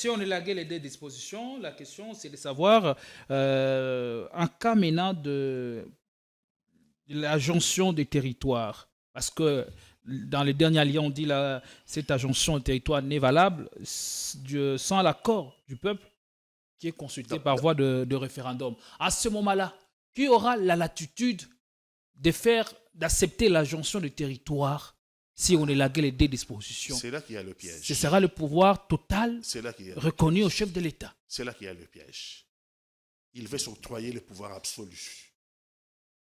Si on élaguait les deux dispositions, la question c'est de savoir, en cas maintenant de la jonction des territoires, parce que dans les derniers liens, on dit là, cette jonction de territoire n'est valable sans l'accord du peuple qui est consulté par voie de référendum. À ce moment-là, qui aura la latitude d'accepter la jonction du territoire si on élaguait les deux dispositions? C'est là qu'il y a le piège. Ce sera le pouvoir total reconnu au chef de l'État. C'est là qu'il y a le piège. Il veut s'octroyer le pouvoir absolu.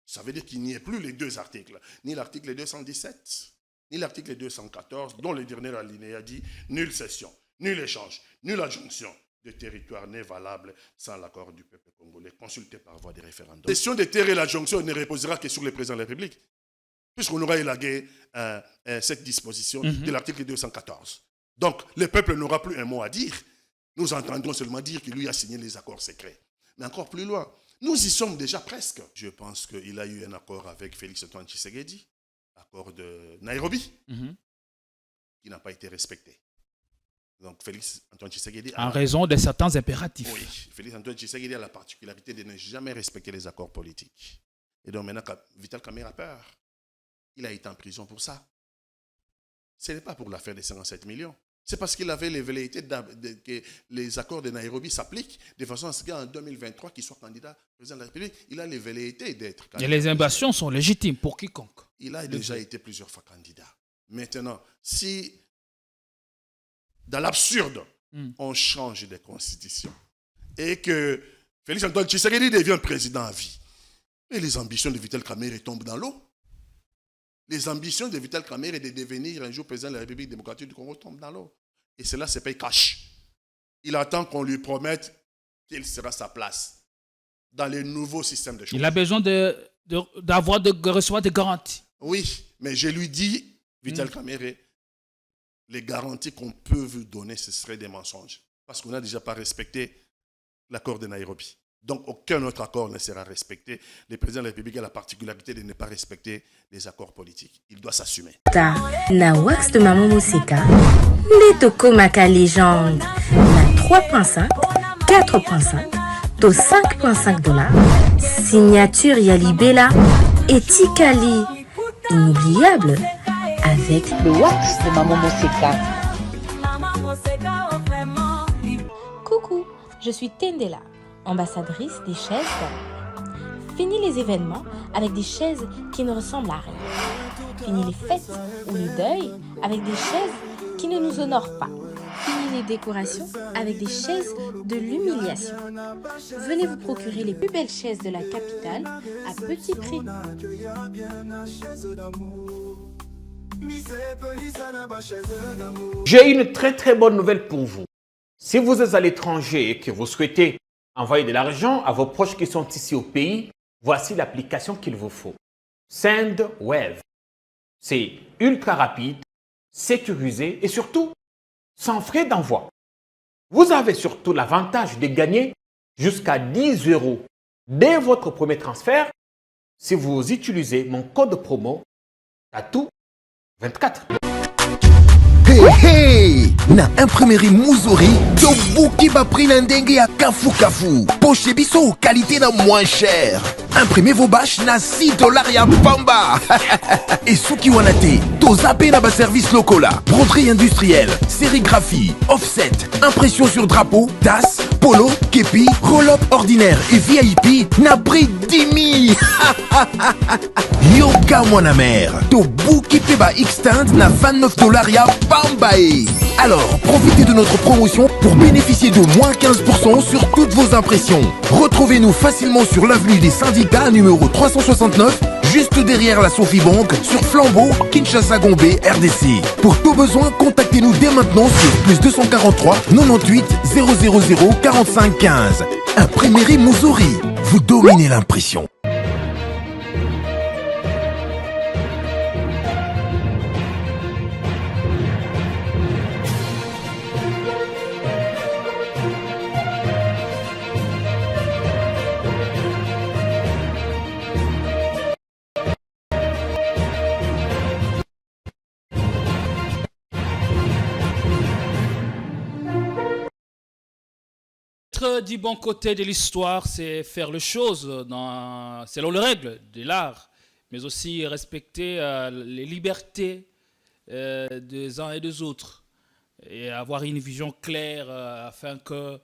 Ça veut dire qu'il n'y ait plus les deux articles, ni l'article 217, ni l'article 214, dont le dernier alinéa dit « Nulle cession, nul échange, nulle adjonction de territoire n'est valable sans l'accord du peuple congolais, consulté par voie de référendum. » La question de terre et l'adjonction ne reposera que sur le président de la République, puisqu'on aura élagué cette disposition de l'article 214. Donc, le peuple n'aura plus un mot à dire. Nous entendrons seulement dire qu'il lui a signé les accords secrets. Mais encore plus loin, nous y sommes déjà presque. Je pense qu'il a eu un accord avec Félix Antoine Tshisekedi, accord de Nairobi, qui n'a pas été respecté. Donc, Félix Antoine Tshisekedi... En raison de certains impératifs. Oui, Félix Antoine Tshisekedi a la particularité de ne jamais respecter les accords politiques. Et donc maintenant, Vital Kamerhe a peur. Il a été en prison pour ça. Ce n'est pas pour l'affaire des 57 millions. C'est parce qu'il avait les velléités que les accords de Nairobi s'appliquent de façon à ce qu'en 2023, qu'il soit candidat président de la République, il a les velléités d'être candidat. Et les ambitions sont légitimes pour quiconque. Il a déjà été plusieurs fois candidat. Maintenant, si dans l'absurde, on change de constitution et que Félix Antoine Tshisekedi devient président à vie, et les ambitions de Vital Kamerhe tombent dans l'eau. Les ambitions de Vital Kamerhe de devenir un jour président de la République démocratique du Congo tombent dans l'eau. Et cela se paye cash. Il attend qu'on lui promette quelle sera sa place dans les nouveaux systèmes de choses. Il a besoin de recevoir des garanties. Oui, mais je lui dis, Vital Kamerhe, les garanties qu'on peut vous donner, ce seraient des mensonges. Parce qu'on n'a déjà pas respecté l'accord de Nairobi. Donc, aucun autre accord ne sera respecté. Le président de la République a la particularité de ne pas respecter les accords politiques. Il doit s'assumer. Na wax de Maman Moseka, les Toko Maka légende, na 3.5, 4.5, to 5.5 $, signature Yalibela et Tikali, inoubliable, avec le wax de Maman Moseka. Coucou, je suis Tendela, ambassadrice des chaises d'or. Fini les événements avec des chaises qui ne ressemblent à rien. Fini les fêtes ou le deuil avec des chaises qui ne nous honorent pas. Fini les décorations avec des chaises de l'humiliation. Venez vous procurer les plus belles chaises de la capitale à petit prix. J'ai une très bonne nouvelle pour vous. Si vous êtes à l'étranger et que vous souhaitez envoyer de l'argent à vos proches qui sont ici au pays, voici l'application qu'il vous faut. SendWave. C'est ultra rapide, sécurisé et surtout sans frais d'envoi. Vous avez surtout l'avantage de gagner jusqu'à 10 € dès votre premier transfert si vous utilisez mon code promo TATOU24. Hey, na imprimerie Muzuri, tobuki ba prix na ndenge ya kafu kafu. Poche biso qualité na moins cher. Imprimez vos bâches na 6 $ ya pamba. Et souki wanate, tozape na ba service lokola, broderie industrielle, sérigraphie, offset, impression sur drapeau, tasse, polo, képi, roll-up ordinaire et VIP na prix 10 000. Yoka mon mère, tobuki peba extend na 29 $ ya pambae. Alors, profitez de notre promotion pour bénéficier de moins 15% sur toutes vos impressions. Retrouvez-nous facilement sur l'avenue des Syndicats numéro 369, juste derrière la Sophie Bank, sur Flambeau, Kinshasa Gombe, RDC. Pour tout besoin, contactez-nous dès maintenant sur +243 98 000 45 15. Imprimerie Muzuri, vous dominez l'impression. Être du bon côté de l'histoire, c'est faire les choses selon les règles de l'art, mais aussi respecter les libertés des uns et des autres et avoir une vision claire afin que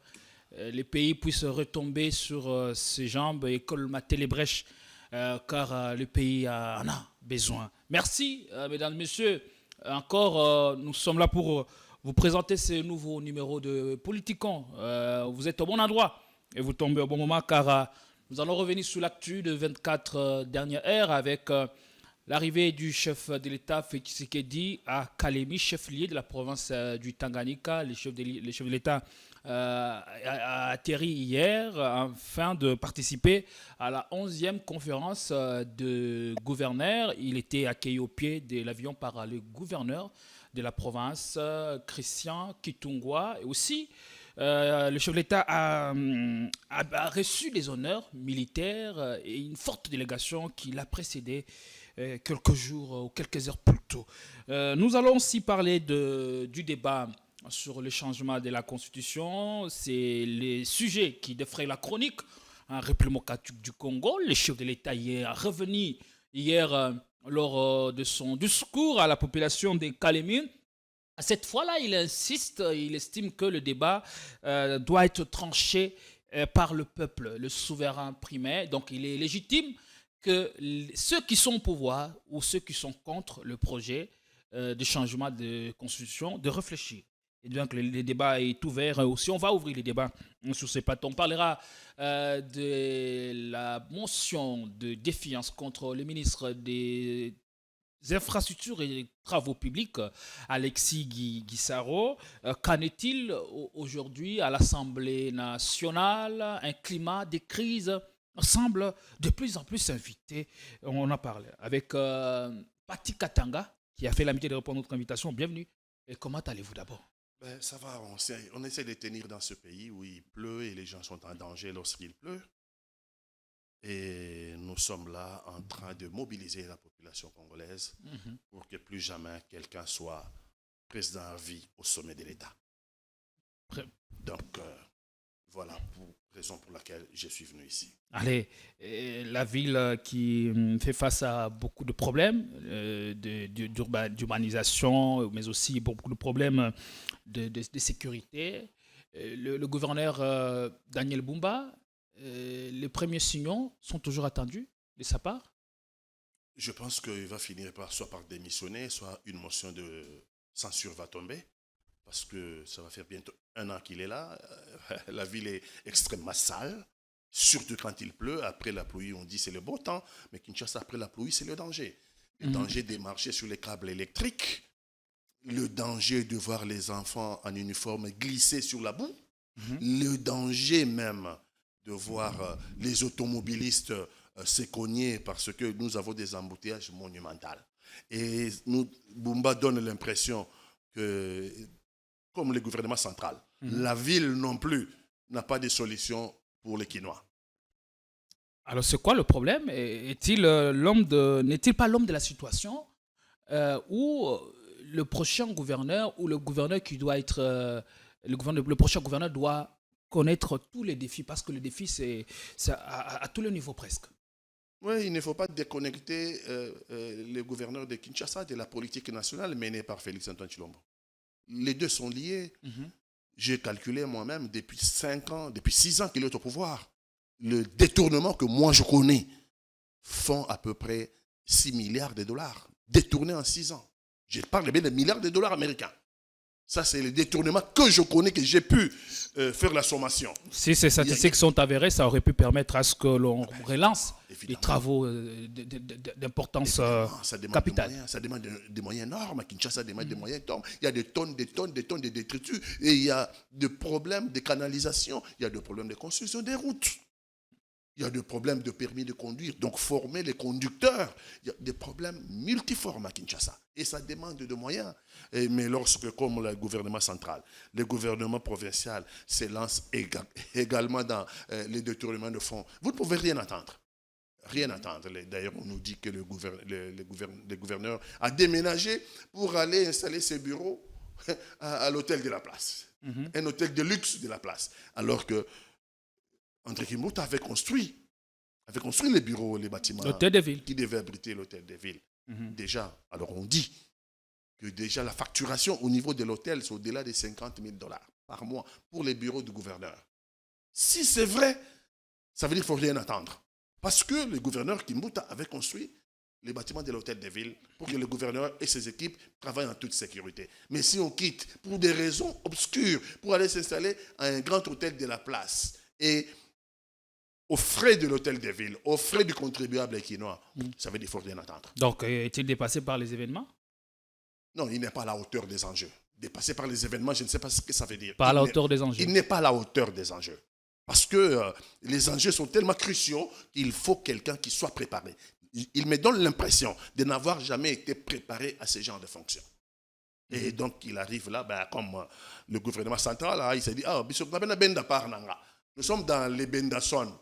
les pays puissent retomber sur ses jambes et colmater les brèches car le pays en a besoin. Merci, mesdames, messieurs. Encore, nous sommes là pour vous présenter ce nouveau numéro de Politicon. Vous êtes au bon endroit et vous tombez au bon moment car nous allons revenir sur l'actu de 24 dernières heures avec l'arrivée du chef de l'État Félix Tshisekedi à Kalemi, chef-lieu de la province du Tanganyika. Le chef de l'État a atterri hier afin de participer à la 11e conférence de gouverneurs. Il était accueilli au pied de l'avion par le gouverneur de la province, Christian Kitungwa. Et aussi, le chef de l'État a reçu des honneurs militaires et une forte délégation qui l'a précédé quelques jours ou quelques heures plus tôt. Nous allons aussi parler du débat sur le changement de la Constitution. C'est les sujets qui défrayent la chronique en République démocratique du Congo. Le chef de l'État est revenu hier lors de son discours à la population de Kalemi. Cette fois-là, il insiste, il estime que le débat doit être tranché par le peuple, le souverain primaire. Donc il est légitime que ceux qui sont au pouvoir ou ceux qui sont contre le projet de changement de constitution, de réfléchir. Et donc le débat est ouvert aussi. On va ouvrir les débats sur ces plateaux. On parlera de la motion de défiance contre le ministre des infrastructures et des travaux publics, Alexis Guissaro. Qu'en est-il aujourd'hui à l'Assemblée nationale? Un climat de crise semble de plus en plus s'inviter. On en parle avec Pati Katanga, qui a fait l'amitié de répondre à notre invitation. Bienvenue. Et comment allez-vous d'abord? Ça va, on essaie de tenir dans ce pays où il pleut et les gens sont en danger lorsqu'il pleut. Et nous sommes là en train de mobiliser la population congolaise pour que plus jamais quelqu'un soit président à vie au sommet de l'État. Donc, voilà raison pour laquelle je suis venu ici. Allez, la ville qui fait face à beaucoup de problèmes d'urbanisation, mais aussi beaucoup de problèmes de sécurité. Le gouverneur Daniel Bumba, les premiers signaux sont toujours attendus de sa part? Je pense qu'il va finir soit par démissionner, soit une motion de censure va tomber. Parce que ça va faire bientôt 1 an qu'il est là. La ville est extrêmement sale, surtout quand il pleut. Après la pluie, on dit c'est le beau temps. Mais Kinshasa, après la pluie, c'est le danger. Le danger de marcher sur les câbles électriques. Le danger de voir les enfants en uniforme glisser sur la boue. Le danger même de voir les automobilistes se cogner parce que nous avons des embouteillages monumentaux. Et Bumba donne l'impression que, comme le gouvernement central, la ville non plus n'a pas de solution pour les Quinois. Alors c'est quoi le problème? N'est-il pas l'homme de la situation ou le prochain gouverneur ou le gouverneur qui doit être le prochain gouverneur doit connaître tous les défis parce que le défi c'est à tous les niveaux presque. Oui, il ne faut pas déconnecter les gouverneurs de Kinshasa de la politique nationale menée par Félix Antoine Tshilombo. Les deux sont liés. J'ai calculé moi-même depuis 6 ans qu'il est au pouvoir. Le détournement que moi je connais font à peu près 6 milliards de dollars. Détournés en 6 ans. Je parle bien de milliards de dollars américains. Ça, c'est le détournement que je connais, que j'ai pu faire la sommation. Si ces statistiques sont avérées, ça aurait pu permettre à ce que l'on relance des travaux d'importance capitale. Ça demande des moyens énormes. À Kinshasa, ça demande des moyens énormes. Il y a des tonnes de détritus. Et il y a des problèmes de canalisation. Il y a des problèmes de construction des routes. Il y a des problèmes de permis de conduire. Donc, former les conducteurs. Il y a des problèmes multiformes à Kinshasa. Et ça demande de moyens. Mais lorsque, comme le gouvernement central, le gouvernement provincial se lance également dans les détournements de fonds, vous ne pouvez rien attendre. Rien attendre. D'ailleurs, on nous dit que le gouverneur a déménagé pour aller installer ses bureaux à l'hôtel de la place. Un hôtel de luxe de la place. Alors que André Kimbuta avait construit les bureaux, les bâtiments L'hôtel de ville. qui devaient abriter l'hôtel de ville. Déjà, alors on dit que déjà la facturation au niveau de l'hôtel, c'est au-delà de $50,000 par mois pour les bureaux du gouverneur. Si c'est vrai, ça veut dire qu'il ne faut rien attendre. Parce que le gouverneur Kimbuta avait construit les bâtiments de l'hôtel de ville pour que le gouverneur et ses équipes travaillent en toute sécurité. Mais si on quitte pour des raisons obscures, pour aller s'installer à un grand hôtel de la place, et aux frais de l'hôtel de ville, aux frais du contribuable équinois, ça veut dire qu'il ne faut rien attendre. Donc, est-il dépassé par les événements? Non, il n'est pas à la hauteur des enjeux. Dépassé par les événements, je ne sais pas ce que ça veut dire. Pas à la hauteur des enjeux. Il n'est pas à la hauteur des enjeux. Parce que les enjeux sont tellement cruciaux qu'il faut quelqu'un qui soit préparé. Il me donne l'impression de n'avoir jamais été préparé à ce genre de fonction. Et donc, il arrive là, comme le gouvernement central, là, il s'est dit, nous sommes dans les Bendason,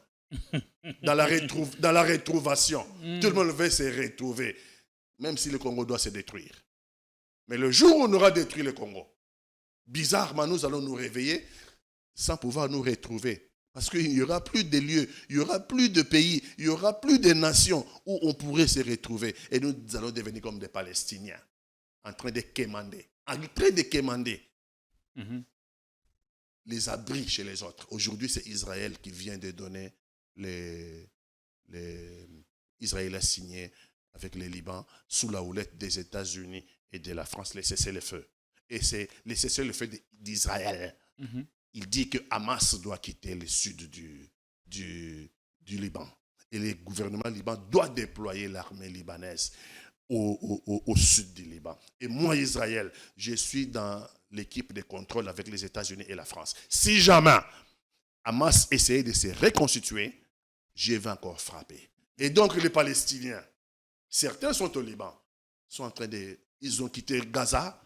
dans la retrouvation. Tout le monde veut se retrouver, même si le Congo doit se détruire. Mais le jour où on aura détruit le Congo, bizarrement, nous allons nous réveiller sans pouvoir nous retrouver. Parce qu'il n'y aura plus de lieux, il n'y aura plus de pays, il n'y aura plus de nations où on pourrait se retrouver. Et nous allons devenir comme des Palestiniens, en train de quémander. Les abris chez les autres. Aujourd'hui, c'est Israël qui vient de donner Israël a signé avec le Liban sous la houlette des États-Unis et de la France les cessez-le-feu. Et c'est les cessez-le-feu d'Israël. Il dit que Hamas doit quitter le sud du Liban. Et le gouvernement liban doit déployer l'armée libanaise au sud du Liban. Et moi, Israël, je suis dans l'équipe de contrôle avec les États-Unis et la France. Si jamais Hamas essayait de se reconstituer, je vais encore frapper. Et donc les Palestiniens, certains sont au Liban, ils ont quitté Gaza,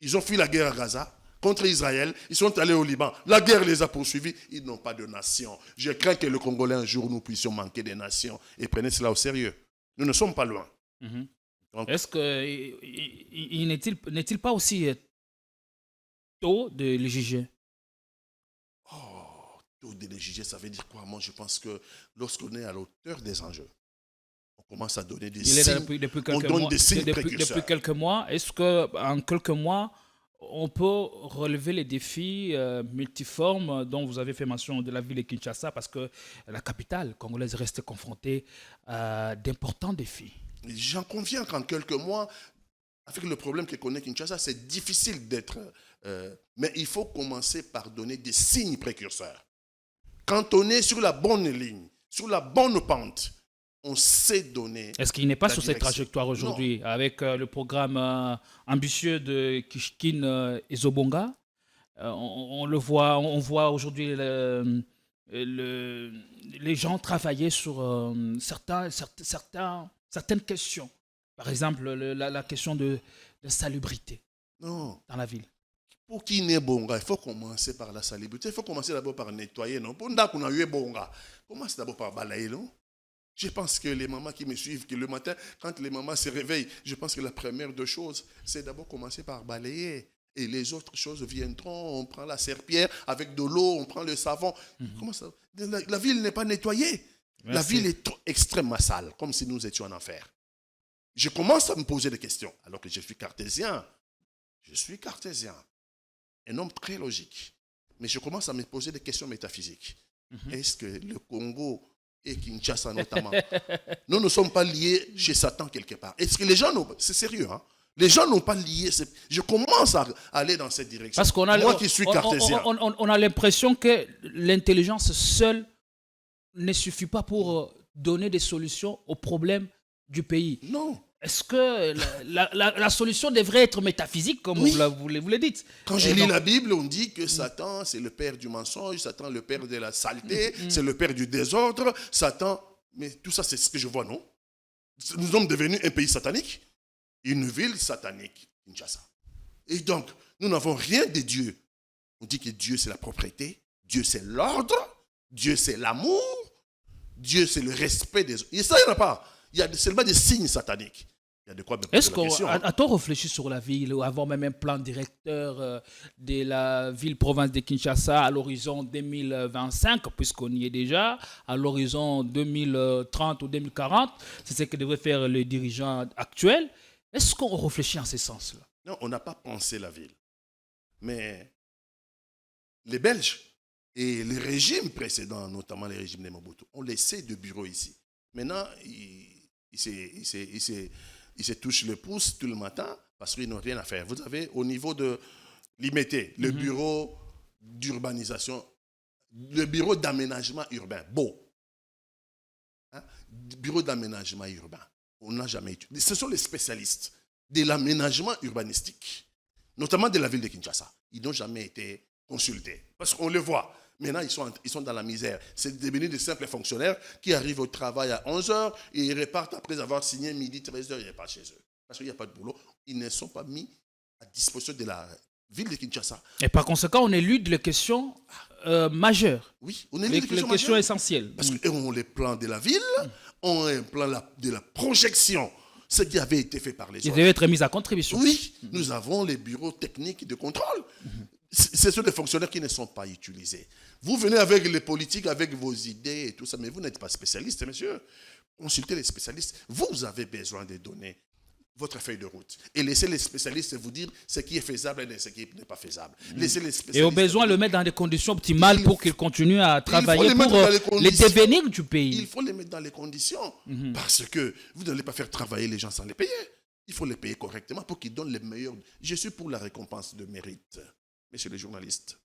ils ont fui la guerre à Gaza contre Israël, ils sont allés au Liban. La guerre les a poursuivis, ils n'ont pas de nation. Je crains que le Congolais, un jour, nous puissions manquer de nations et prenez cela au sérieux. Nous ne sommes pas loin. Donc, est-ce que n'est-il pas aussi tôt de les juger? Tôt de les juger, ça veut dire quoi? Moi, je pense que lorsqu'on est à la hauteur des enjeux, on commence à donner des signes. Depuis quelques mois, est-ce qu'en quelques mois, on peut relever les défis multiformes dont vous avez fait mention de la ville de Kinshasa, parce que la capitale congolaise reste confrontée à d'importants défis? J'en conviens qu'en quelques mois, avec le problème que connaît Kinshasa, c'est difficile d'être... mais il faut commencer par donner des signes précurseurs. Quand on est sur la bonne ligne, sur la bonne pente, on sait donner... Est-ce qu'il n'est pas sur cette trajectoire aujourd'hui, avec le programme ambitieux de Kishkin et Zobonga? On voit aujourd'hui les gens travailler sur certaines questions. Par exemple, la question de salubrité dans la ville. Pour qu'il n'y ait bonga, il faut commencer par la salubrité. Il faut commencer d'abord par nettoyer. Non? Pour qu'on a eu bonga, commence d'abord par balayer. Non? Je pense que les mamans qui me suivent, que le matin, quand les mamans se réveillent, je pense que la première des choses, c'est d'abord commencer par balayer. Et les autres choses viendront. On prend la serpillière avec de l'eau, on prend le savon. Comment ça? La ville n'est pas nettoyée. Merci. La ville est extrêmement sale, comme si nous étions en enfer. Je commence à me poser des questions, alors que je suis cartésien. Un homme très logique. Mais je commence à me poser des questions métaphysiques. Est-ce que le Congo et Kinshasa notamment, nous ne sommes pas liés chez Satan quelque part? Est-ce que les gens n'ont... C'est sérieux, hein? Les gens n'ont pas lié... Je commence à aller dans cette direction. Parce moi qui suis cartésien. On a l'impression que l'intelligence seule ne suffit pas pour donner des solutions aux problèmes du pays. Non. Est-ce que la solution devrait être métaphysique, comme vous le dites? Quand je lis la Bible, on dit que Satan, c'est le père du mensonge, Satan, le père de la saleté, c'est le père du désordre, Satan... Mais tout ça, c'est ce que je vois, non? Nous sommes devenus un pays satanique, une ville satanique, Kinshasa. Et donc, nous n'avons rien de Dieu. On dit que Dieu, c'est la propriété, Dieu, c'est l'ordre, Dieu, c'est l'amour, Dieu, c'est le respect des autres. Et ça, il n'y en a pas. Il y a seulement des signes sataniques. Il y a de quoi me Est-ce poser la question. qu'on réfléchi sur la ville ou avoir même un plan directeur de la ville-province de Kinshasa à l'horizon 2025, puisqu'on y est déjà, à l'horizon 2030 ou 2040, c'est ce que devraient faire les dirigeants actuels. Est-ce qu'on réfléchit en ce sens-là? Non, on n'a pas pensé la ville. Mais les Belges et les régimes précédents, notamment les régimes de Mobutu, ont laissé de bureaux ici. Maintenant, ils se touchent le pouce tout le matin parce qu'ils n'ont rien à faire. Vous avez au niveau de l'IMET, le bureau d'urbanisation, le bureau d'aménagement urbain, beau. Hein? Bureau d'aménagement urbain. On n'a jamais étudié. Ce sont les spécialistes de l'aménagement urbanistique, notamment de la ville de Kinshasa. Ils n'ont jamais été consultés. Parce qu'on le voit. Maintenant, ils sont dans la misère. C'est devenu des simples fonctionnaires qui arrivent au travail à 11h et ils repartent après avoir signé midi, 13h, ils repartent chez eux. Parce qu'il n'y a pas de boulot. Ils ne sont pas mis à disposition de la ville de Kinshasa. Et par conséquent, on élude les questions majeures. Oui, on élude les questions essentielles. Parce qu'on les plans de la ville, on a un plan de la projection. Ce qui avait été fait par les autres. Ils devaient être mis à contribution. Oui, nous avons les bureaux techniques de contrôle. Ce sont des fonctionnaires qui ne sont pas utilisés. Vous venez avec les politiques, avec vos idées et tout ça, mais vous n'êtes pas spécialiste, monsieur. Consultez les spécialistes. Vous avez besoin de donner votre feuille de route et laissez les spécialistes vous dire ce qui est faisable et ce qui n'est pas faisable. Laissez les spécialistes. Et au besoin, le mettre dans des conditions optimales pour qu'ils continuent à travailler pour les devenir du pays. Il faut les mettre dans les conditions parce que vous n'allez pas faire travailler les gens sans les payer. Il faut les payer correctement pour qu'ils donnent les meilleurs. Je suis pour la récompense de mérite, messieurs les journalistes.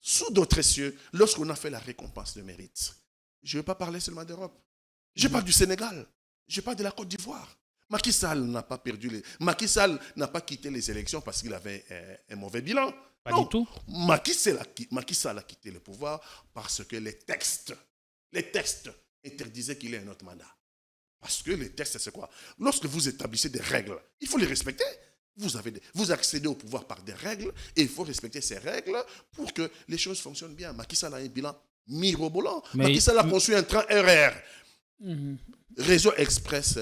Sous d'autres cieux, lorsqu'on a fait la récompense de mérite, je ne veux pas parler seulement d'Europe. Je parle du Sénégal. Je parle de la Côte d'Ivoire. Macky Sall n'a pas Macky Sall n'a pas quitté les élections parce qu'il avait un mauvais bilan. Pas du tout. Macky Sall a quitté le pouvoir parce que les textes interdisaient qu'il ait un autre mandat. Parce que les textes, c'est quoi? Lorsque vous établissez des règles, il faut les respecter. Vous accédez au pouvoir par des règles et il faut respecter ces règles pour que les choses fonctionnent bien. Macky Sall a un bilan mirobolant. Macky Sall a construit un train RR. Réseau express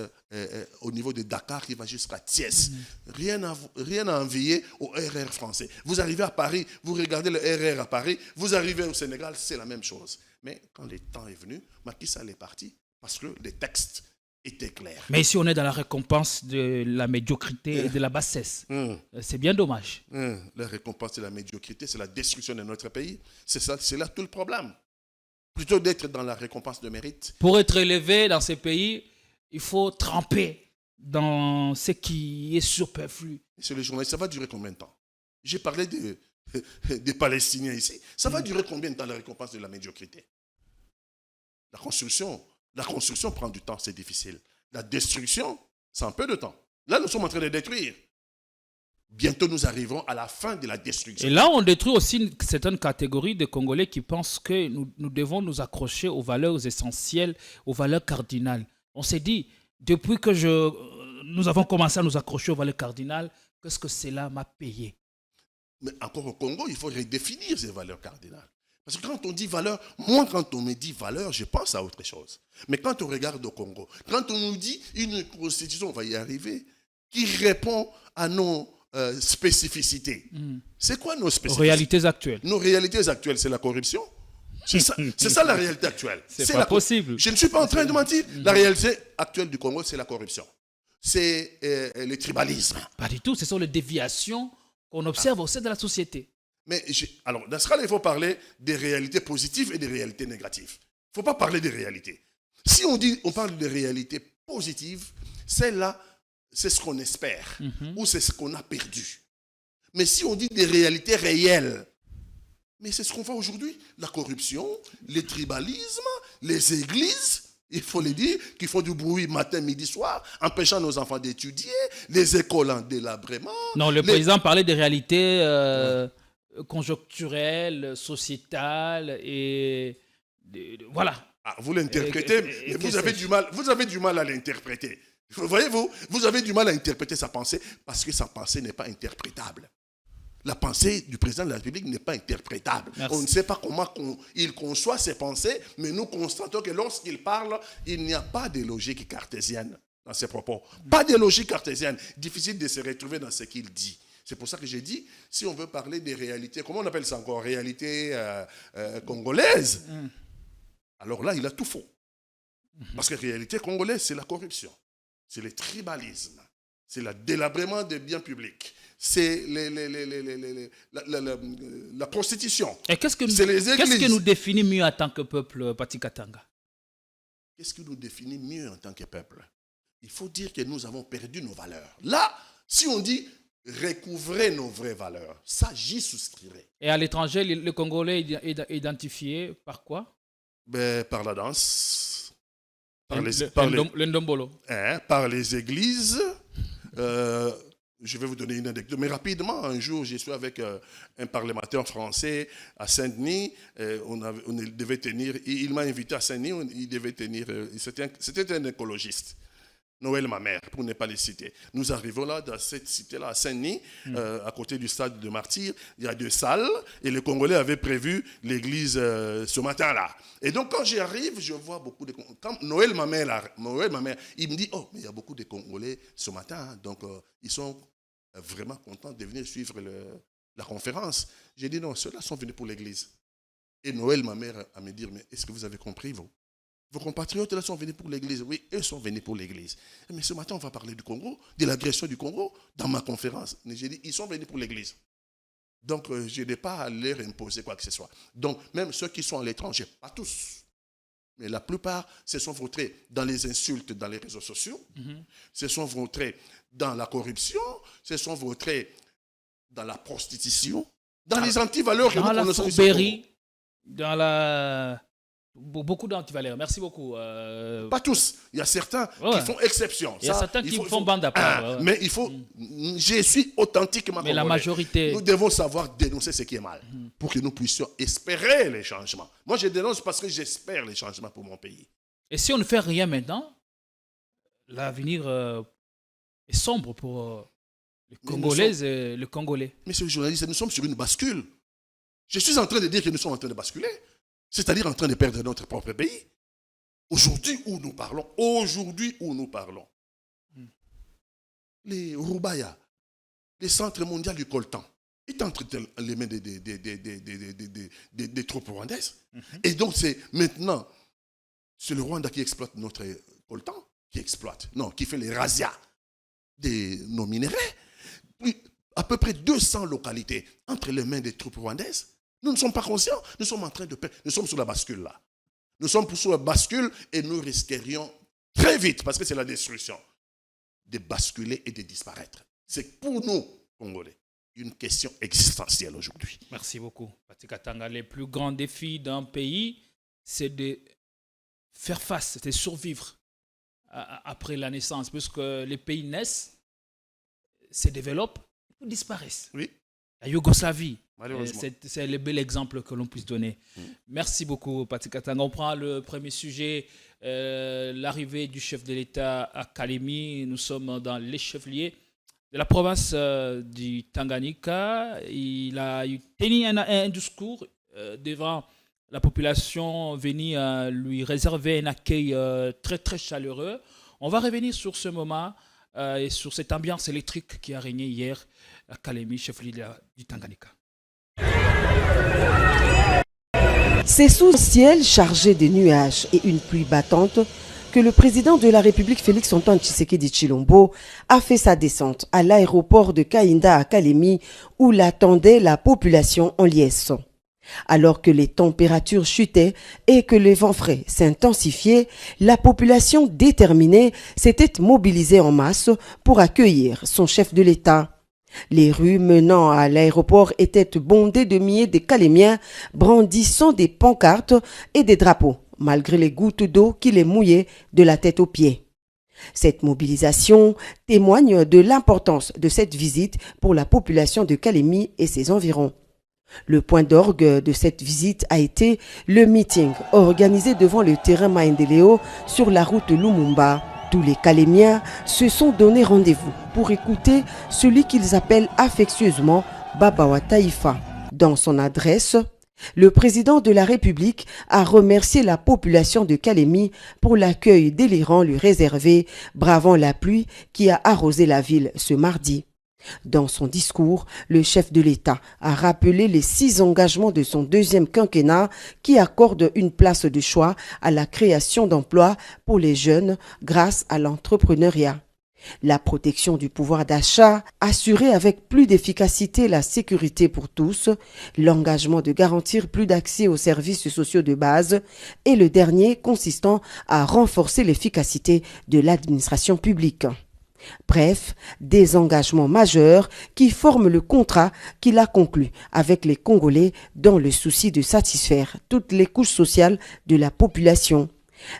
au niveau de Dakar qui va jusqu'à Thiès. Rien à envier au RR français. Vous arrivez à Paris, vous regardez le RR à Paris, vous arrivez au Sénégal, c'est la même chose. Mais quand le temps est venu, Macky Sall est parti parce que les textes étaient clairs. Mais si on est dans la récompense de la médiocrité et de la bassesse, c'est bien dommage. La récompense de la médiocrité, c'est la destruction de notre pays. C'est là tout le problème. Plutôt d'être dans la récompense de mérite. Pour être élevé dans ces pays, il faut tremper dans ce qui est superflu. Monsieur le journaliste, ça va durer combien de temps? J'ai parlé des Palestiniens ici. Ça va durer combien de temps la récompense de la médiocrité? La construction prend du temps, c'est difficile. La destruction, c'est un peu de temps. Là, nous sommes en train de détruire. Bientôt, nous arriverons à la fin de la destruction. Et là, on détruit aussi une certaine catégorie de Congolais qui pensent que nous devons nous accrocher aux valeurs essentielles, aux valeurs cardinales. On s'est dit, depuis que nous avons commencé à nous accrocher aux valeurs cardinales, qu'est-ce que cela m'a payé? Mais encore au Congo, il faut redéfinir ces valeurs cardinales. Parce que quand on dit valeur, moi, quand on me dit valeur, je pense à autre chose. Mais quand on regarde au Congo, quand on nous dit une constitution, on va y arriver, qui répond à nos spécificités. C'est quoi nos spécificités? Réalités actuelles. Nos réalités actuelles, c'est la corruption. C'est ça la réalité actuelle. C'est pas possible. Je ne suis pas en train de mentir. La réalité actuelle du Congo, c'est la corruption. C'est le tribalisme. Pas du tout. Ce sont les déviations qu'on observe au sein de la société. Mais alors, dans ce cas-là, il faut parler des réalités positives et des réalités négatives. Il ne faut pas parler des réalités. Si on parle de réalités positives, celle-là, c'est ce qu'on espère ou c'est ce qu'on a perdu. Mais si on dit des réalités réelles, mais c'est ce qu'on voit aujourd'hui. La corruption, le tribalisme, les églises, il faut les dire, qui font du bruit matin, midi, soir, empêchant nos enfants d'étudier, les écoles en délabrement. Non, le président parlait des réalités conjoncturelles, sociétales et... voilà. Ah, vous l'interprétez, mais vous avez du mal à l'interpréter. Voyez-vous, vous avez du mal à interpréter sa pensée parce que sa pensée n'est pas interprétable. La pensée du président de la République n'est pas interprétable. Merci. On ne sait pas comment il conçoit ses pensées, mais nous constatons que lorsqu'il parle, il n'y a pas de logique cartésienne. dans ses propos. Pas de logique cartésienne. Difficile de se retrouver dans ce qu'il dit. C'est pour ça que j'ai dit, si on veut parler des réalités, comment on appelle ça encore, réalité congolaise, alors là, il a tout faux. Parce que la réalité congolaise, c'est la corruption, c'est le tribalisme, c'est le délabrement des biens publics, c'est la prostitution. Et qu'est-ce que nous définit mieux en tant que peuple, Pati Katanga? Qu'est-ce qui nous définit mieux en tant que peuple? Il faut dire que nous avons perdu nos valeurs. Là, si on dit recouvrer nos vraies valeurs, ça, j'y souscrirais. Et à l'étranger, le Congolais est identifié par quoi? Par la danse, le ndombolo. Par les églises. Je vais vous donner une anecdote. Mais rapidement, un jour, je suis avec un parlementaire français à Saint-Denis. On devait tenir, il m'a invité à Saint-Denis, il devait tenir, c'était un écologiste. Noël, ma mère, pour ne pas les citer. Nous arrivons là, dans cette cité-là, à Saint-Denis, à côté du stade de Martyrs. Il y a 2 salles, et les Congolais avaient prévu l'église ce matin-là. Et donc, quand j'y arrive, je vois beaucoup de Congolais. Quand Noël, ma mère, il me dit, oh, mais il y a beaucoup de Congolais ce matin, hein, donc ils sont vraiment contents de venir suivre la conférence. J'ai dit, non, ceux-là sont venus pour l'église. Et Noël, ma mère, a me dire, mais est-ce que vous avez compris, vous? Vos compatriotes là sont venus pour l'église. Oui, eux sont venus pour l'église. Mais ce matin, on va parler du Congo, de l'agression du Congo, dans ma conférence. J'ai dit, ils sont venus pour l'église. Donc, je n'ai pas à leur imposer quoi que ce soit. Donc, même ceux qui sont à l'étranger, pas tous, mais la plupart se sont vautrés dans les insultes dans les réseaux sociaux, se sont vautrés dans la corruption, se sont vautrés dans la prostitution, dans les antivaleurs. Dans la fourberie, dans la... Beaucoup d'antivaleurs. Merci beaucoup. Pas tous. Il y a certains qui font exception. Il y a certains qui font bande à part. Mais il faut... Je suis authentiquement mais la majorité... Nous devons savoir dénoncer ce qui est mal pour que nous puissions espérer les changements. Moi, je dénonce parce que j'espère les changements pour mon pays. Et si on ne fait rien maintenant, l'avenir est sombre pour les Congolaises et les Congolais. Monsieur le journaliste, nous sommes sur une bascule. Je suis en train de dire que nous sommes en train de basculer. C'est-à-dire en train de perdre notre propre pays. Aujourd'hui où nous parlons, les Rubaya, les centres mondiaux du coltan, est entre les mains des troupes rwandaises. Et donc c'est maintenant, c'est le Rwanda qui exploite notre coltan, qui fait les razzias de nos minerais. À peu près 200 localités entre les mains des troupes rwandaises. Nous ne sommes pas conscients, nous sommes en train de perdre. Nous sommes sur la bascule là. Nous sommes sur la bascule et nous risquerions très vite, parce que c'est la destruction, de basculer et de disparaître. C'est pour nous, Congolais, une question existentielle aujourd'hui. Merci beaucoup, Pati Katanga. Les plus grands défis d'un pays, c'est de faire face, c'est de survivre après la naissance, puisque les pays naissent, se développent, ou disparaissent. Oui. La Yougoslavie, c'est le bel exemple que l'on puisse donner. Merci beaucoup, Pati Katanga. On prend le premier sujet, l'arrivée du chef de l'État à Kalemi. Nous sommes dans les chefliers de la province du Tanganyika. Il a tenu un discours devant la population, venu lui réserver un accueil très, très chaleureux. On va revenir sur ce moment et sur cette ambiance électrique qui a régné hier à Kalemi, chef-lieu du Tanganyika. C'est sous un ciel chargé de nuages et une pluie battante que le président de la République, Félix Antoine Tshisekedi Tshilombo, a fait sa descente à l'aéroport de Kainda à Kalemi, où l'attendait la population en liesse. Alors que les températures chutaient et que les vents frais s'intensifiaient, la population déterminée s'était mobilisée en masse pour accueillir son chef de l'État. Les rues menant à l'aéroport étaient bondées de milliers de Calémiens brandissant des pancartes et des drapeaux, malgré les gouttes d'eau qui les mouillaient de la tête aux pieds. Cette mobilisation témoigne de l'importance de cette visite pour la population de Kalemi et ses environs. Le point d'orgue de cette visite a été le meeting organisé devant le terrain Maendeleo sur la route Lumumba. Tous les Calémiens se sont donné rendez-vous pour écouter celui qu'ils appellent affectueusement Baba wa Taïfa. Dans son adresse, Le président de la République a remercié la population de Kalemi pour l'accueil délirant lui réservé, bravant la pluie qui a arrosé la ville ce mardi. Dans son discours, le chef de l'État a rappelé les 6 engagements de son deuxième quinquennat qui accordent une place de choix à la création d'emplois pour les jeunes grâce à l'entrepreneuriat. La protection du pouvoir d'achat, assurer avec plus d'efficacité la sécurité pour tous, l'engagement de garantir plus d'accès aux services sociaux de base et le dernier consistant à renforcer l'efficacité de l'administration publique. Bref, des engagements majeurs qui forment le contrat qu'il a conclu avec les Congolais dans le souci de satisfaire toutes les couches sociales de la population.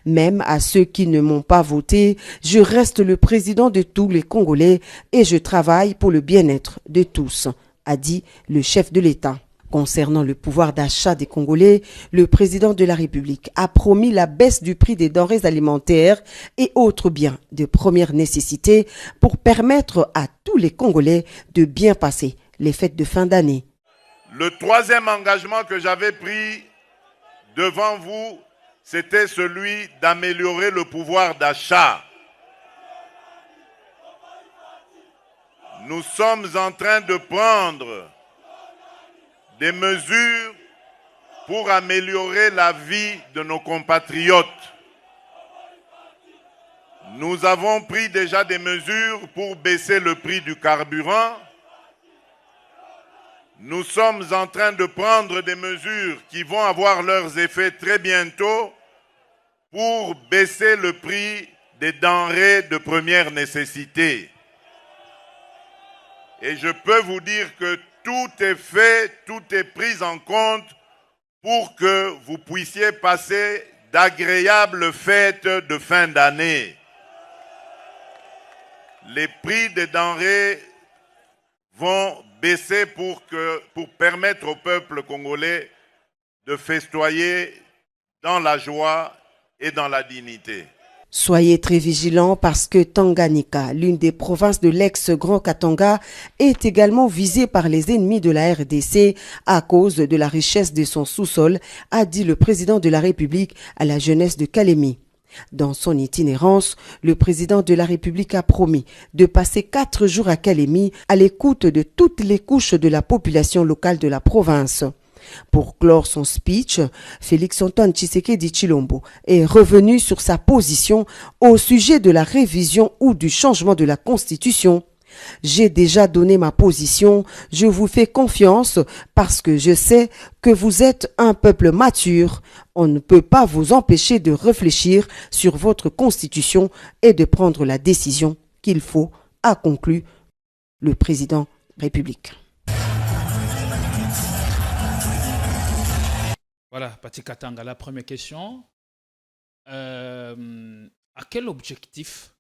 Même à ceux qui ne m'ont pas voté, je reste le président de tous les Congolais et je travaille pour le bien-être de tous, a dit le chef de l'État. Concernant le pouvoir d'achat des Congolais, le président de la République a promis la baisse du prix des denrées alimentaires et autres biens de première nécessité pour permettre à tous les Congolais de bien passer les fêtes de fin d'année. Le troisième engagement que j'avais pris devant vous, c'était celui d'améliorer le pouvoir d'achat. Nous sommes en train de prendre des mesures pour améliorer la vie de nos compatriotes. Nous avons pris déjà des mesures pour baisser le prix du carburant. Nous sommes en train de prendre des mesures qui vont avoir leurs effets très bientôt pour baisser le prix des denrées de première nécessité. Et je peux vous dire que tout est fait, tout est pris en compte pour que vous puissiez passer d'agréables fêtes de fin d'année. Les prix des denrées vont baisser pour permettre au peuple congolais de festoyer dans la joie et dans la dignité. Soyez très vigilants parce que Tanganyika, l'une des provinces de l'ex-Grand Katanga, est également visée par les ennemis de la RDC à cause de la richesse de son sous-sol, a dit le président de la République à la jeunesse de Kalemi. Dans son itinérance, le président de la République a promis de passer 4 jours à Kalemi à l'écoute de toutes les couches de la population locale de la province. Pour clore son speech, Félix-Antoine Tshisekedi Tshilombo est revenu sur sa position au sujet de la révision ou du changement de la Constitution. J'ai déjà donné ma position, je vous fais confiance parce que je sais que vous êtes un peuple mature. On ne peut pas vous empêcher de réfléchir sur votre Constitution et de prendre la décision qu'il faut, a conclu le président République. Voilà, Pati Katanga, la première question. À quel objectif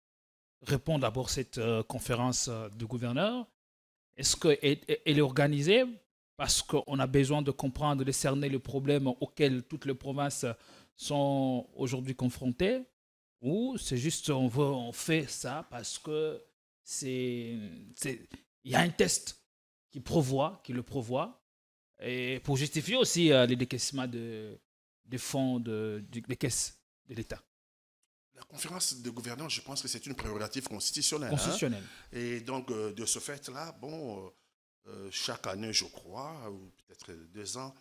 répond d'abord cette conférence de gouverneurs? Est-ce qu'elle est organisée parce qu'on a besoin de comprendre, de cerner le problème auquel toutes les provinces sont aujourd'hui confrontées? Ou c'est juste on fait ça parce que il y a un test qui le prévoit, et pour justifier aussi les décaissements des fonds des caisses de l'État. La conférence de gouverneurs, je pense que c'est une prérogative constitutionnelle. Constitutionnelle. Et donc, de ce fait-là, chaque année, je crois, ou peut-être 2 ans,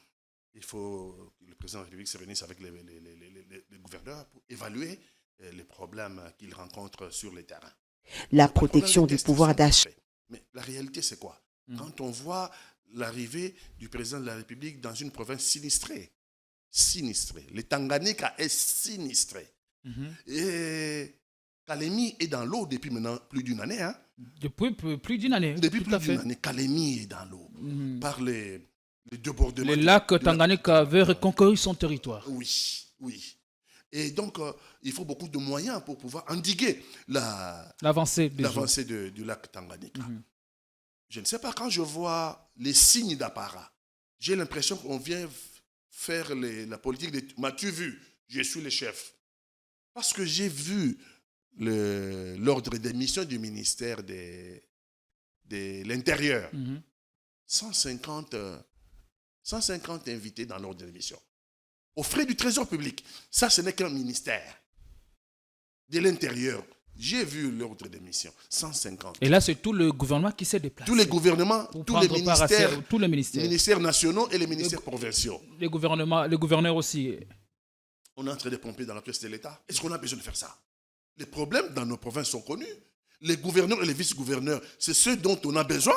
il faut que le président de la République se réunisse avec les gouverneurs pour évaluer les problèmes qu'ils rencontrent sur le terrain. La protection du pouvoir d'achat. Mais la réalité, c'est quoi? Quand on voit l'arrivée du président de la République dans une province sinistrée, le Tanganyika est sinistré. Et Kalemi est dans l'eau depuis maintenant plus d'une année. Depuis plus d'une année. Depuis plus d'une année, Kalemi est dans l'eau. Par les débordements. Le lac Tanganyika veut reconquérir son territoire. Oui, oui. Et donc, il faut beaucoup de moyens pour pouvoir endiguer l'avancée du lac Tanganyika. Je ne sais pas, quand je vois les signes d'apparat, j'ai l'impression qu'on vient faire la politique de « m'as-tu vu? Je suis le chef ». Parce que j'ai vu l'ordre des missions du ministère de l'Intérieur. 150 150 invités dans l'ordre de mission. Aux frais du trésor public. Ça, ce n'est qu'un ministère. De l'intérieur. J'ai vu l'ordre de mission. 150. Et là, c'est tout le gouvernement qui s'est déplacé. Tous les gouvernements, tous les ministères, tous les ministères nationaux et les ministères provinciaux. Les gouverneurs aussi. On est en train de pomper dans la pièce de l'État. Est-ce qu'on a besoin de faire ça? Les problèmes dans nos provinces sont connus. Les gouverneurs et les vice-gouverneurs, c'est ceux dont on a besoin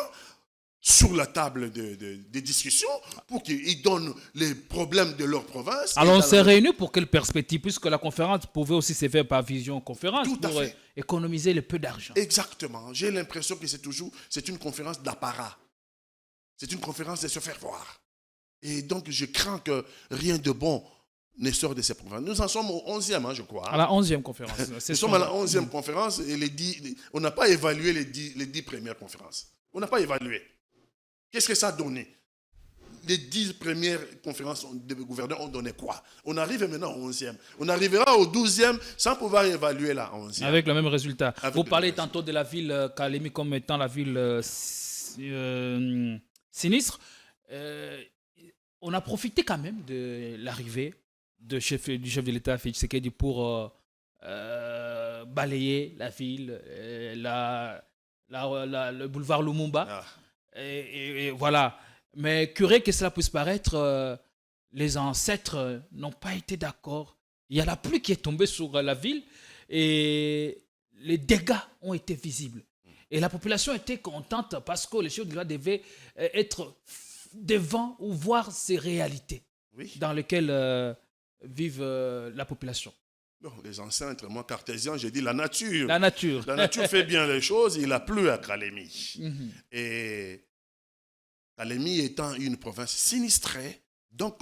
sur la table des discussions pour qu'ils donnent les problèmes de leur province. Alors on s'est réunis pour quelle perspective? Puisque la conférence pouvait aussi se faire par vision-conférence pour économiser le peu d'argent. Exactement. J'ai l'impression que c'est une conférence d'apparat. C'est une conférence de se faire voir. Et donc je crains que rien de bon ne sort de ces provinces. Nous en sommes au 11e, je crois. À la 11e conférence. Nous sommes à la 11e conférence et on n'a pas évalué les 10 premières conférences. On n'a pas évalué. Qu'est-ce que ça a donné? Les 10 premières conférences de gouverneurs ont donné quoi? On arrive maintenant au 11e. On arrivera au 12e sans pouvoir évaluer la 11e. Avec le même résultat. Vous parlez tantôt de la ville Kalemi comme étant la ville sinistre. On a profité quand même de l'arrivée du chef de l'État, Félix Tshisekedi, pour balayer la ville, le boulevard Lumumba. Ah. Et voilà. Mais curé que cela puisse paraître, les ancêtres n'ont pas été d'accord. Il y a la pluie qui est tombée sur la ville et les dégâts ont été visibles. Et la population était contente parce que les chefs de l'État devaient être devant ou voir ces réalités dans lesquelles vive la population. Non, les ancêtres, moi cartésien, j'ai dit la nature. La nature. La nature fait bien les choses, il a plu à Kalemi. Et Kalemi étant une province sinistrée, donc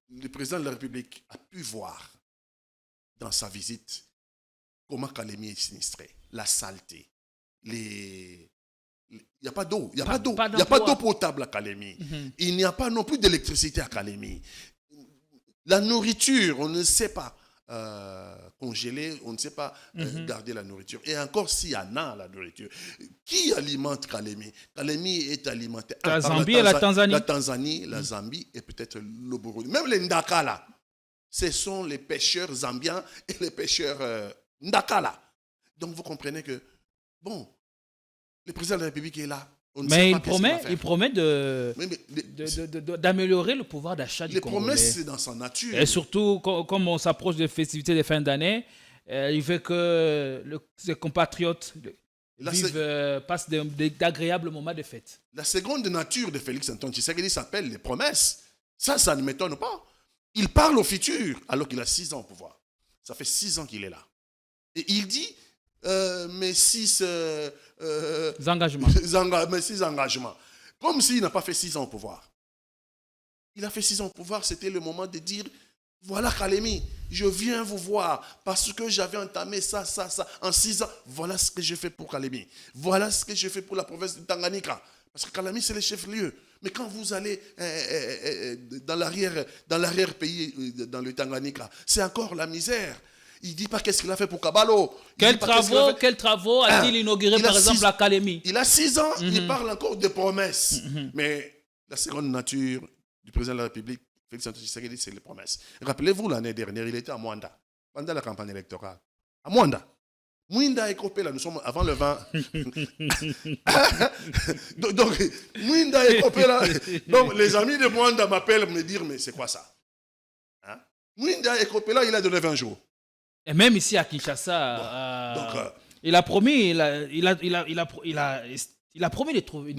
le président de la République a pu voir dans sa visite comment Kalemi est sinistré, la saleté, il n'y a pas d'eau, il n'y a pas d'eau, il n'y a pas d'eau potable à Kalemi. Il n'y a pas non plus d'électricité à Kalemi. La nourriture, on ne sait pas congeler, on ne sait pas garder la nourriture. Et encore s'il y en a la nourriture, qui alimente Kalemi? Kalemi est alimenté la Zambie et la Tanzanie. La Tanzanie, la Zambie et peut-être le Burundi. Même les Ndakala, ce sont les pêcheurs zambiens et les pêcheurs Ndakala. Donc vous comprenez que, bon, le président de la République est là. Mais il promet d'améliorer le pouvoir d'achat du Congolais. Les promesses, c'est dans sa nature. Et surtout, comme on s'approche des festivités de fin d'année, il veut que ses compatriotes passent d'agréables moments de fête. La seconde nature de Félix Antoine Tshisekedi s'appelle les promesses. Ça ne m'étonne pas. Il parle au futur alors qu'il a 6 ans au pouvoir. Ça fait 6 ans qu'il est là. Et il dit... mes 6 engagements. Comme s'il n'a pas fait 6 ans au pouvoir. Il a fait 6 ans au pouvoir, c'était le moment de dire, voilà Kalemi, je viens vous voir parce que j'avais entamé ça, en 6 ans. Voilà ce que j'ai fait pour Kalemi. Voilà ce que j'ai fait pour la province de Tanganyika. Parce que Kalemi, c'est le chef-lieu. Mais quand vous allez dans l'arrière-pays, dans le Tanganyika, c'est encore la misère. Il ne dit pas qu'est-ce qu'il a fait pour Kabalo. Quels travaux a-t-il inauguré, par exemple, à Kalemi? Il a 6 ans, il parle encore de promesses. Mais la seconde nature du président de la République, Félix Antoine Tshisekedi, c'est les promesses. Rappelez-vous, l'année dernière, il était à Mwanda, pendant la campagne électorale. À Mwanda. Mwinda et Kopela, nous sommes avant le 20. Donc, Mwinda et Kopela. Donc, les amis de Mwanda m'appellent me dire, mais c'est quoi ça? Mwinda et Kopela, il a donné 20 jours. Et même ici à Kinshasa, il a promis, il a promis de trouver.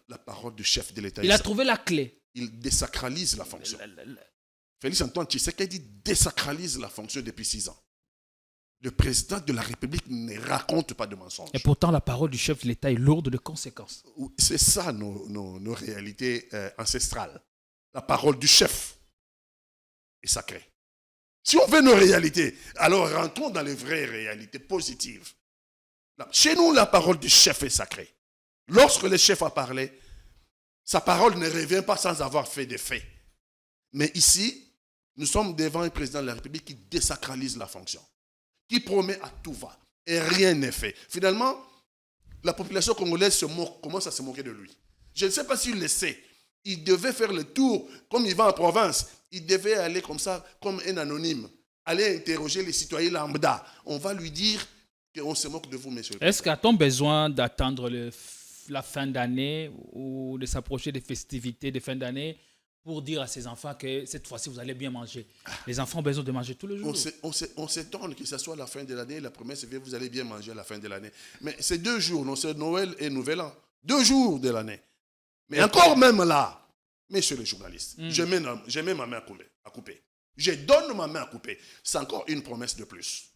La parole du chef de l'État. Il a trouvé la clé. Il désacralise la fonction. Félix Antoine Tshisekedi désacralise la fonction depuis 6 ans. Le président de la République ne raconte pas de mensonges. Et pourtant, la parole du chef de l'État est lourde de conséquences. C'est ça nos réalités ancestrales. La parole du chef est sacrée. Si on veut nos réalités, alors rentrons dans les vraies réalités positives. Chez nous, la parole du chef est sacrée. Lorsque le chef a parlé, sa parole ne revient pas sans avoir fait des faits. Mais ici, nous sommes devant un président de la République qui désacralise la fonction, qui promet à tout va, et rien n'est fait. Finalement, la population congolaise commence à se moquer de lui. Je ne sais pas s'il le sait. Il devait faire le tour, comme il va en province. Il devait aller comme ça, comme un anonyme. Aller interroger les citoyens lambda. On va lui dire qu'on se moque de vous, monsieur. Est-ce qu'a-t-on besoin d'attendre la fin d'année ou de s'approcher des festivités de fin d'année pour dire à ses enfants que cette fois-ci, vous allez bien manger? Les enfants ont besoin de manger tous les jours. On s'étonne que ce soit la fin de l'année. La promesse est que vous allez bien manger à la fin de l'année. Mais c'est 2 jours, non, c'est Noël et Nouvel An. 2 jours de l'année. Mais encore même là, messieurs les journalistes, je mets ma main à couper. Je donne ma main à couper. C'est encore une promesse de plus.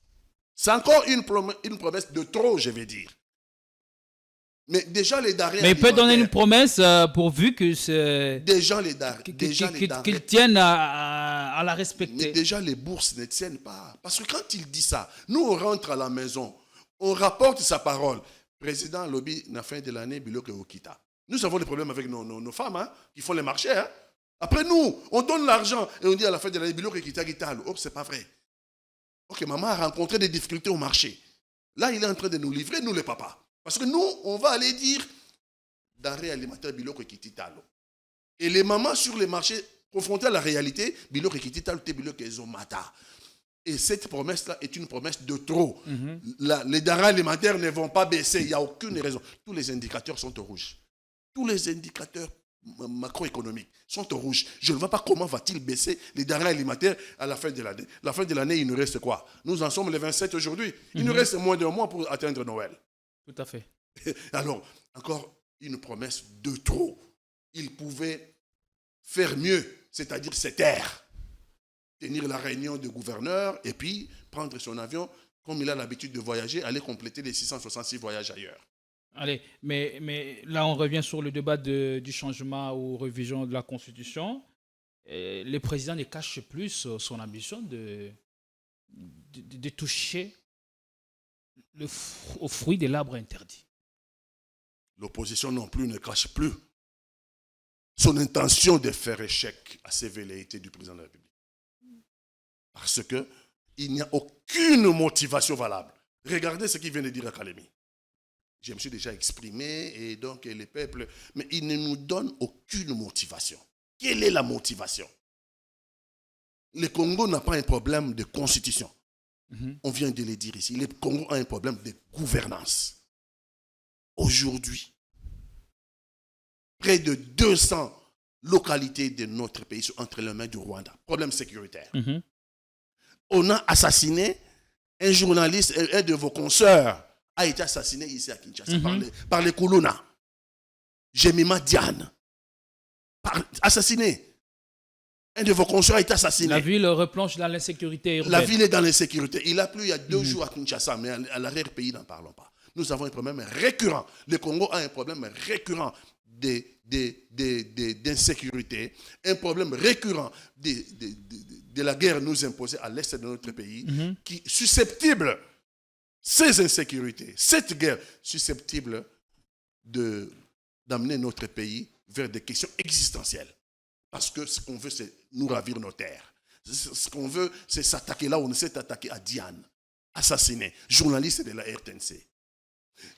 C'est encore une promesse de trop, je vais dire. Mais déjà les denrées Mais il peut donner une promesse pourvu que c'est... Déjà les denrées. Qu'ils tiennent à la respecter. Mais déjà les bourses ne tiennent pas. Parce que quand il dit ça, nous on rentre à la maison, on rapporte sa parole. Président Lobby, à la fin de l'année, Biloko Okita. Nous avons des problèmes avec nos femmes qui font les marchés. Hein. Après nous, on donne l'argent et on dit à la fin de l'année, Biloko Okita Gitalo. Oh, c'est pas vrai. Ok, maman a rencontré des difficultés au marché. Là, il est en train de nous livrer, nous les papas. Parce que nous, on va aller dire denrées alimentaires Biloko Kititalo. Et les mamans sur les marchés, confrontées à la réalité, Biloko Kititalo, Biloko Ezomata. Et cette promesse-là est une promesse de trop. Les denrées alimentaires ne vont pas baisser. Il n'y a aucune raison. Tous les indicateurs sont au rouge. Tous les indicateurs macroéconomiques sont au rouge. Je ne vois pas comment va-t-il baisser les denrées alimentaires à la fin de l'année. La fin de l'année, il nous reste quoi? Nous en sommes le 27 aujourd'hui. Il nous reste moins d'un mois pour atteindre Noël. Tout à fait. Alors, encore une promesse de trop. Il pouvait faire mieux, c'est-à-dire se taire. Tenir la réunion de gouverneur et puis prendre son avion, comme il a l'habitude de voyager, aller compléter les 666 voyages ailleurs. Allez, mais là, on revient sur le débat du changement ou révision de la Constitution. Et le président ne cache plus son ambition de toucher au fruit de l'arbre interdit. L'opposition non plus ne cache plus son intention de faire échec à ces velléités du président de la République. Parce qu'il n'y a aucune motivation valable. Regardez ce qu'il vient de dire à Kalemi. Je me suis déjà exprimé, et donc les peuples, mais il ne nous donne aucune motivation. Quelle est la motivation? Le Congo n'a pas un problème de constitution. On vient de le dire ici. Le Congo a un problème de gouvernance. Aujourd'hui, près de 200 localités de notre pays sont entre les mains du Rwanda. Problème sécuritaire. On a assassiné un journaliste, un de vos consoeurs a été assassiné ici à Kinshasa par les Kuluna. Jemima Diane. Assassiné. Un de vos consoeurs a été assassiné. La ville replonge dans l'insécurité urbaine. La ville est dans l'insécurité. Il a plu il y a 2 jours à Kinshasa, mais à l'arrière-pays, n'en parlons pas. Nous avons un problème récurrent. Le Congo a un problème récurrent d'insécurité, un problème récurrent de la guerre nous imposée à l'est de notre pays, qui est susceptible, ces insécurités, cette guerre susceptible d'amener notre pays vers des questions existentielles. Parce que ce qu'on veut, c'est nous ravir nos terres. Ce qu'on veut, c'est s'attaquer là où on s'est attaqué à Diane, assassiné, journaliste de la RTNC.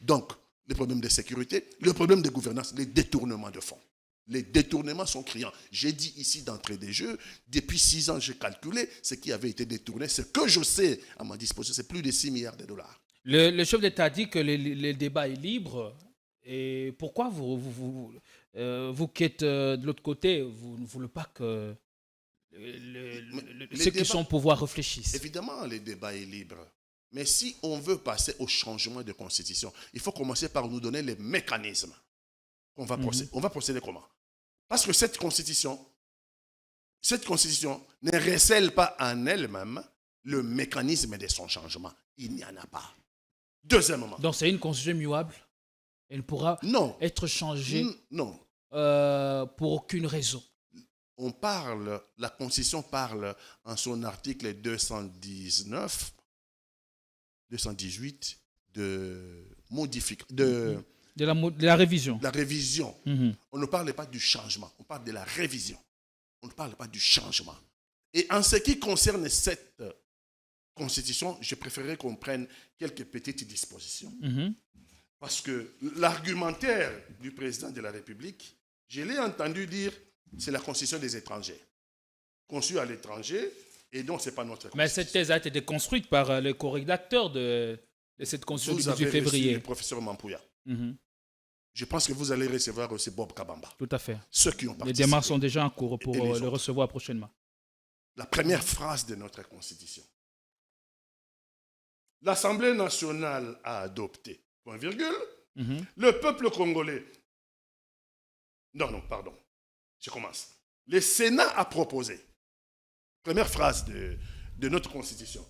Donc, les problèmes de sécurité, le problème de gouvernance, les détournements de fonds. Les détournements sont criants. J'ai dit ici d'entrée des jeux, depuis 6 ans, j'ai calculé ce qui avait été détourné. Ce que je sais à ma disposition, c'est plus de 6 milliards de dollars. Le chef d'État dit que le débat est libre. Et pourquoi vous qui êtes de l'autre côté, vous ne voulez pas que ceux qui sont au pouvoir réfléchissent? Évidemment, le débat est libre. Mais si on veut passer au changement de constitution, il faut commencer par nous donner les mécanismes qu'on va procéder. On va procéder comment? Parce que cette constitution ne recèle pas en elle-même le mécanisme de son changement. Il n'y en a pas. Deuxièmement. Donc c'est une constitution muable? Elle pourra être changée pour aucune raison? La constitution parle en son article 219, 218 de la révision. La révision. On ne parle pas du changement, on parle de la révision. On ne parle pas du changement. Et en ce qui concerne cette constitution, je préférerais qu'on prenne quelques petites dispositions Parce que l'argumentaire du président de la République, je l'ai entendu dire, c'est la constitution des étrangers. Conçue à l'étranger, et donc ce n'est pas notre constitution. Mais cette thèse a été déconstruite par le co-rédacteur de cette constitution du 18 Vous avez reçu février. le professeur Mampouya. Mhm. Je pense que vous allez recevoir aussi Bob Kabamba. Tout à fait. Ceux qui ont Les participé. démarches sont déjà en cours pour Et les le autres. recevoir prochainement. La première phrase de notre constitution. L'Assemblée nationale a adopté, point virgule, Mhm. le peuple congolais. Non, pardon. Je commence. Le Sénat a proposé. Première phrase de notre constitution.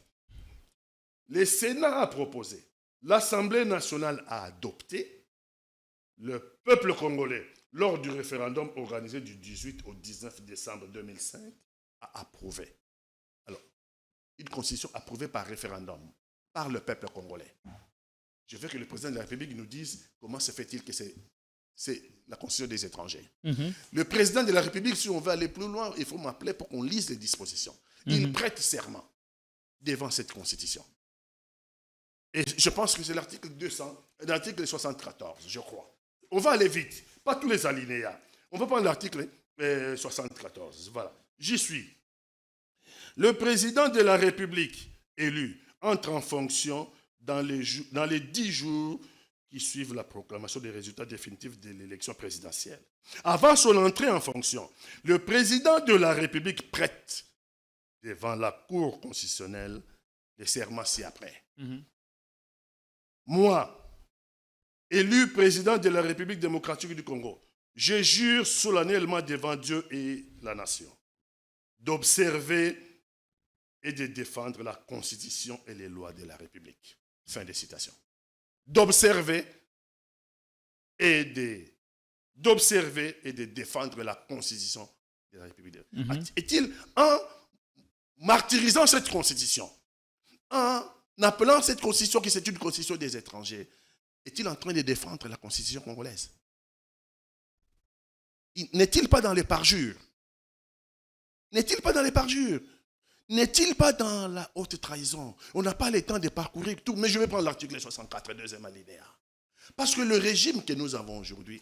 Le Sénat a proposé. L'Assemblée nationale a adopté. Le peuple congolais, lors du référendum organisé du 18 au 19 décembre 2005, a approuvé. Alors, une constitution approuvée par référendum, par le peuple congolais. Je veux que le président de la République nous dise comment se fait-il que c'est la constitution des étrangers. Mhm. Le président de la République, si on veut aller plus loin, il faut m'appeler pour qu'on lise les dispositions. Il prête serment devant cette constitution. Et je pense que c'est l'article 74, je crois. On va aller vite, pas tous les alinéas. On va prendre l'article 74. Voilà, j'y suis. Le président de la République élu entre en fonction dans les 10 jours qui suivent la proclamation des résultats définitifs de l'élection présidentielle. Avant son entrée en fonction, le président de la République prête devant la Cour constitutionnelle les serments ci-après. Mhm. Moi, élu président de la République démocratique du Congo, je jure solennellement devant Dieu et la nation d'observer et de défendre la Constitution et les lois de la République. Fin de citation. D'observer et de défendre la Constitution de la République. Est-il en martyrisant cette Constitution, en appelant cette Constitution qui c'est une Constitution des étrangers, est-il en train de défendre la Constitution congolaise? N'est-il pas dans les parjures? N'est-il pas dans les parjures? N'est-il pas dans la haute trahison? On n'a pas le temps de parcourir tout, mais je vais prendre l'article 64, deuxième alinéa. Parce que le régime que nous avons aujourd'hui,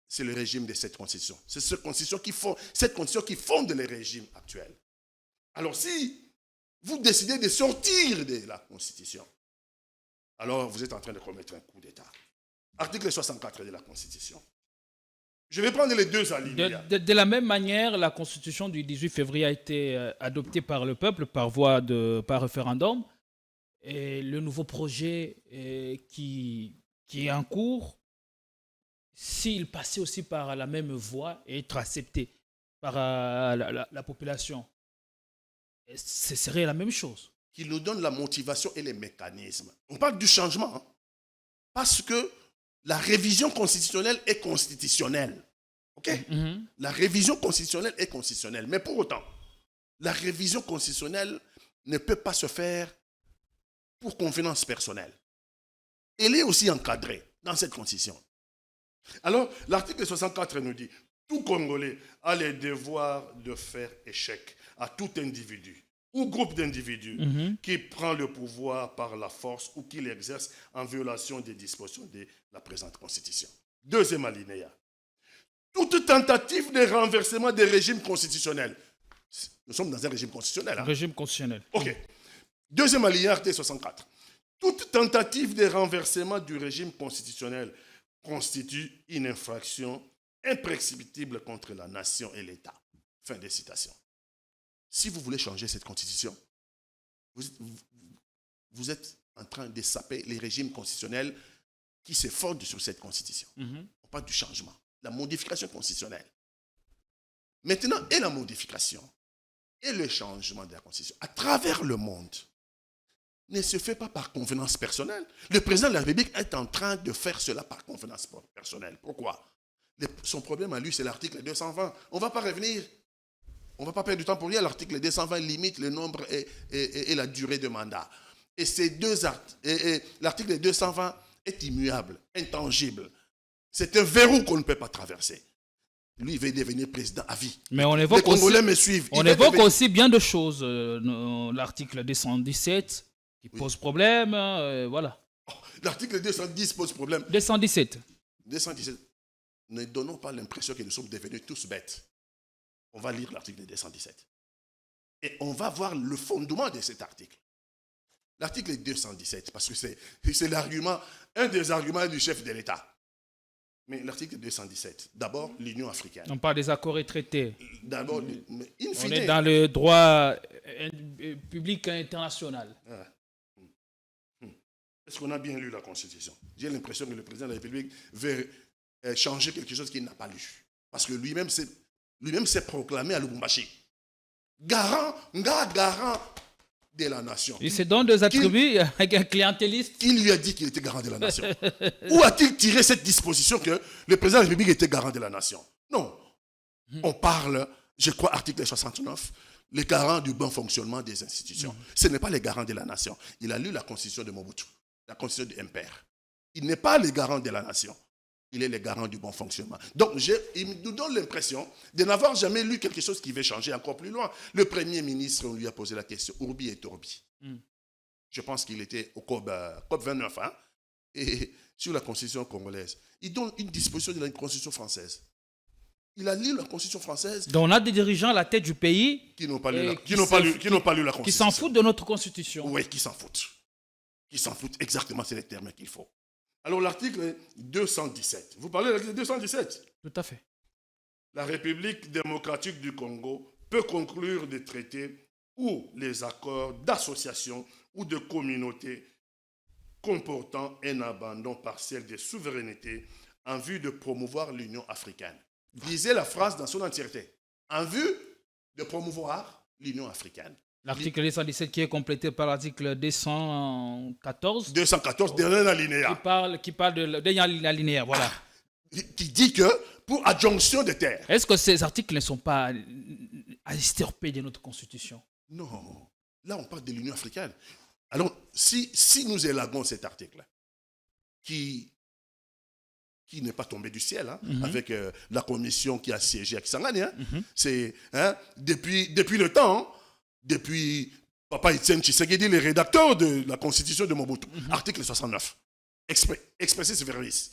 c'est le régime de cette constitution. C'est cette constitution qui fonde les régimes actuels. Alors si vous décidez de sortir de la constitution, alors vous êtes en train de commettre un coup d'État. Article 64 de la Constitution. Je vais prendre les deux alinéas. De la même manière, la constitution du 18 février a été adoptée par le peuple par référendum. Et le nouveau projet qui est en cours, s'il passait aussi par la même voie et être accepté par la population, ce serait la même chose. Qui nous donne la motivation et les mécanismes. On parle du changement. Hein, parce que la révision constitutionnelle est constitutionnelle. OK? La révision constitutionnelle est constitutionnelle. Mais pour autant, la révision constitutionnelle ne peut pas se faire pour convenance personnelle. Elle est aussi encadrée dans cette constitution. Alors, l'article 64 nous dit « Tout Congolais a le devoir de faire échec à tout individu ou groupe d'individus qui prend le pouvoir par la force ou qui l'exerce en violation des dispositions de la présente Constitution. » Deuxième alinéa. Toute tentative de renversement des régimes constitutionnels. Nous sommes dans un régime constitutionnel. Hein? Régime constitutionnel. OK. Deuxième alinéa, article 64. Toute tentative de renversement du régime constitutionnel constitue une infraction imprescriptible contre la nation et l'État. Fin de citation. Si vous voulez changer cette constitution, vous êtes en train de saper les régimes constitutionnels qui se fondent sur cette constitution. On parle du changement, la modification constitutionnelle. Maintenant, et la modification et le changement de la constitution à travers le monde ne se fait pas par convenance personnelle. Le président de la République est en train de faire cela par convenance personnelle. Pourquoi? Son problème à lui, c'est l'article 220. On ne va pas revenir. On ne va pas perdre du temps pour rien. L'article 220 limite le nombre et la durée de mandat. Et ces deux actes, l'article 220 est immuable, intangible. C'est un verrou qu'on ne peut pas traverser. Lui, il veut devenir président à vie. Mais on évoque les Congolais me suivent. On évoque aussi bien de choses. L'article 217 qui pose problème, voilà. L'article 210 pose problème. 217. 217. Ne donnons pas l'impression que nous sommes devenus tous bêtes. On va lire l'article 217. Et on va voir le fondement de cet article. L'article 217, parce que c'est l'argument, un des arguments du chef de l'État. Mais l'article 217, d'abord l'Union africaine. On parle des accords et traités. D'abord, in fine, On est dans le droit public international. Est-ce qu'on a bien lu la Constitution? J'ai l'impression que le président de la République veut changer quelque chose qu'il n'a pas lu. Parce que lui-même s'est proclamé à Lubumbashi. Garant de la nation. Il se donne des attributs avec un clientéliste. Il lui a dit qu'il était garant de la nation. Où a-t-il tiré cette disposition que le président de la République était garant de la nation? Non. On parle, je crois, article 69, les garants du bon fonctionnement des institutions. Ce n'est pas les garants de la nation. Il a lu la constitution de Mobutu, la constitution de Mper. Il n'est pas le garant de la nation. Il est le garant du bon fonctionnement. Donc, il nous donne l'impression de n'avoir jamais lu quelque chose qui veut changer encore plus loin. Le Premier ministre, on lui a posé la question, Urbi et Torbi. Je pense qu'il était au COP 29, hein, et sur la Constitution congolaise. Il donne une disposition de la Constitution française. Il a lu la Constitution française. Donc, on a des dirigeants à la tête du pays qui n'ont pas lu la Constitution. Qui s'en foutent de notre Constitution. Oui, qui s'en foutent. Qui s'en foutent, exactement, c'est les termes qu'il faut. Alors, l'article 217. Vous parlez de l'article 217? Tout à fait. La République démocratique du Congo peut conclure des traités ou les accords d'association ou de communauté comportant un abandon partiel des souverainetés en vue de promouvoir l'Union africaine. Lisez la phrase dans son entièreté. En vue de promouvoir l'Union africaine. L'article 217 qui est complété par l'article 214. 214, dernier alinéa. Qui parle de dernier alinéa, voilà. Qui dit que pour adjonction de terres. Est-ce que ces articles ne sont pas à extirper de notre Constitution? Non. Là, on parle de l'Union africaine. Alors, si nous élaguons cet article, qui n'est pas tombé du ciel, hein, avec la commission qui a siégé à Kisangani, hein, c'est depuis le temps, hein, depuis Papa Etienne Tshisekedi, les rédacteurs de la Constitution de Mobutu, article 69, expressis verbis.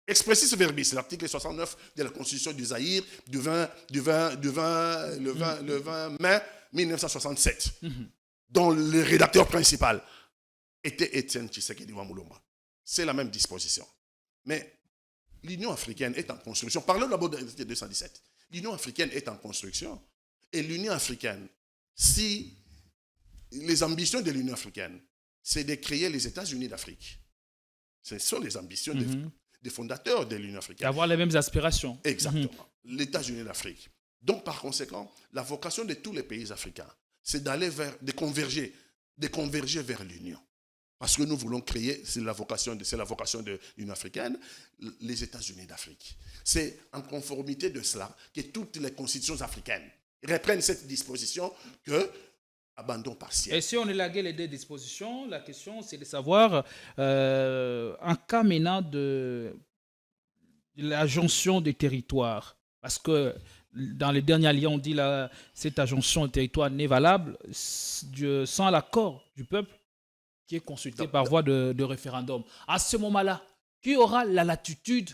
Expressis verbis, l'article 69 de la Constitution du Zaïre du 20 mai 1967, dont le rédacteur principal était Etienne Tshisekedi Wamulomba. C'est la même disposition. Mais l'Union africaine est en construction. Parlons d'abord de 217. L'Union africaine est en construction. Et l'Union africaine, si les ambitions de l'Union africaine, c'est de créer les États-Unis d'Afrique. Ce sont les ambitions des fondateurs de l'Union africaine. D'avoir les mêmes aspirations. Exactement. Les États-Unis d'Afrique. Donc, par conséquent, la vocation de tous les pays africains, c'est de converger vers l'Union. Parce que nous voulons créer, c'est la vocation de l'Union africaine, les États-Unis d'Afrique. C'est en conformité de cela que toutes les constitutions africaines reprennent cette disposition que abandon partiel. Et si on élaguait les deux dispositions, la question c'est de savoir, en cas maintenant de la jonction des territoires, parce que dans les derniers liens, on dit que cette adjonction de territoire n'est valable sans l'accord du peuple qui est consulté par voie de référendum. À ce moment-là, qui aura la latitude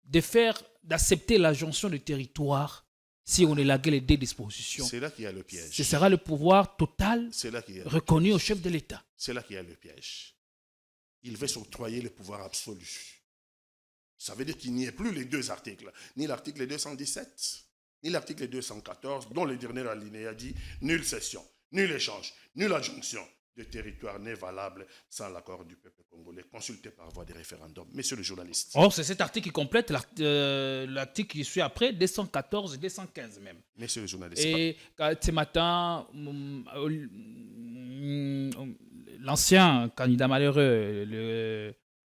d'accepter la jonction de territoire si on élaguait les deux dispositions? C'est là qu'il y a le piège. Ce sera le pouvoir total reconnu au chef de l'État. C'est là qu'il y a le piège. Il veut s'octroyer le pouvoir absolu. Ça veut dire qu'il n'y ait plus les deux articles, ni l'article 217, ni l'article 214, dont le dernier alinéa dit « nulle cession, nul échange, nulle adjonction de territoire n'est valable sans l'accord du peuple congolais, consulté par voie de référendum. » Monsieur le journaliste. Or, c'est cet article qui complète l'article qui suit après, 214 et 215 même. Monsieur le journaliste. Et ce matin, l'ancien candidat malheureux,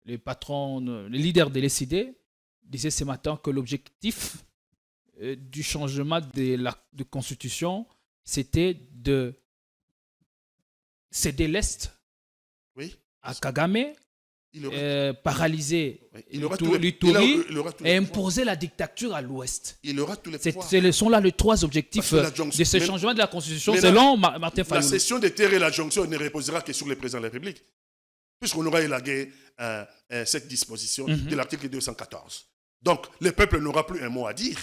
le patron, le leader de l'ECD, disait ce matin que l'objectif du changement de constitution, c'était de céder l'Est à Kagame, paralyser l'Ituri et imposer la dictature à l'Ouest. Il aura tous les pouvoirs. Ce sont là les trois objectifs de ce changement de la Constitution selon Martin Fayulu. La cession des terres et la jonction ne reposera que sur le président de la République. puisqu'on aura élagué cette disposition de l'article 214. Donc, le peuple n'aura plus un mot à dire.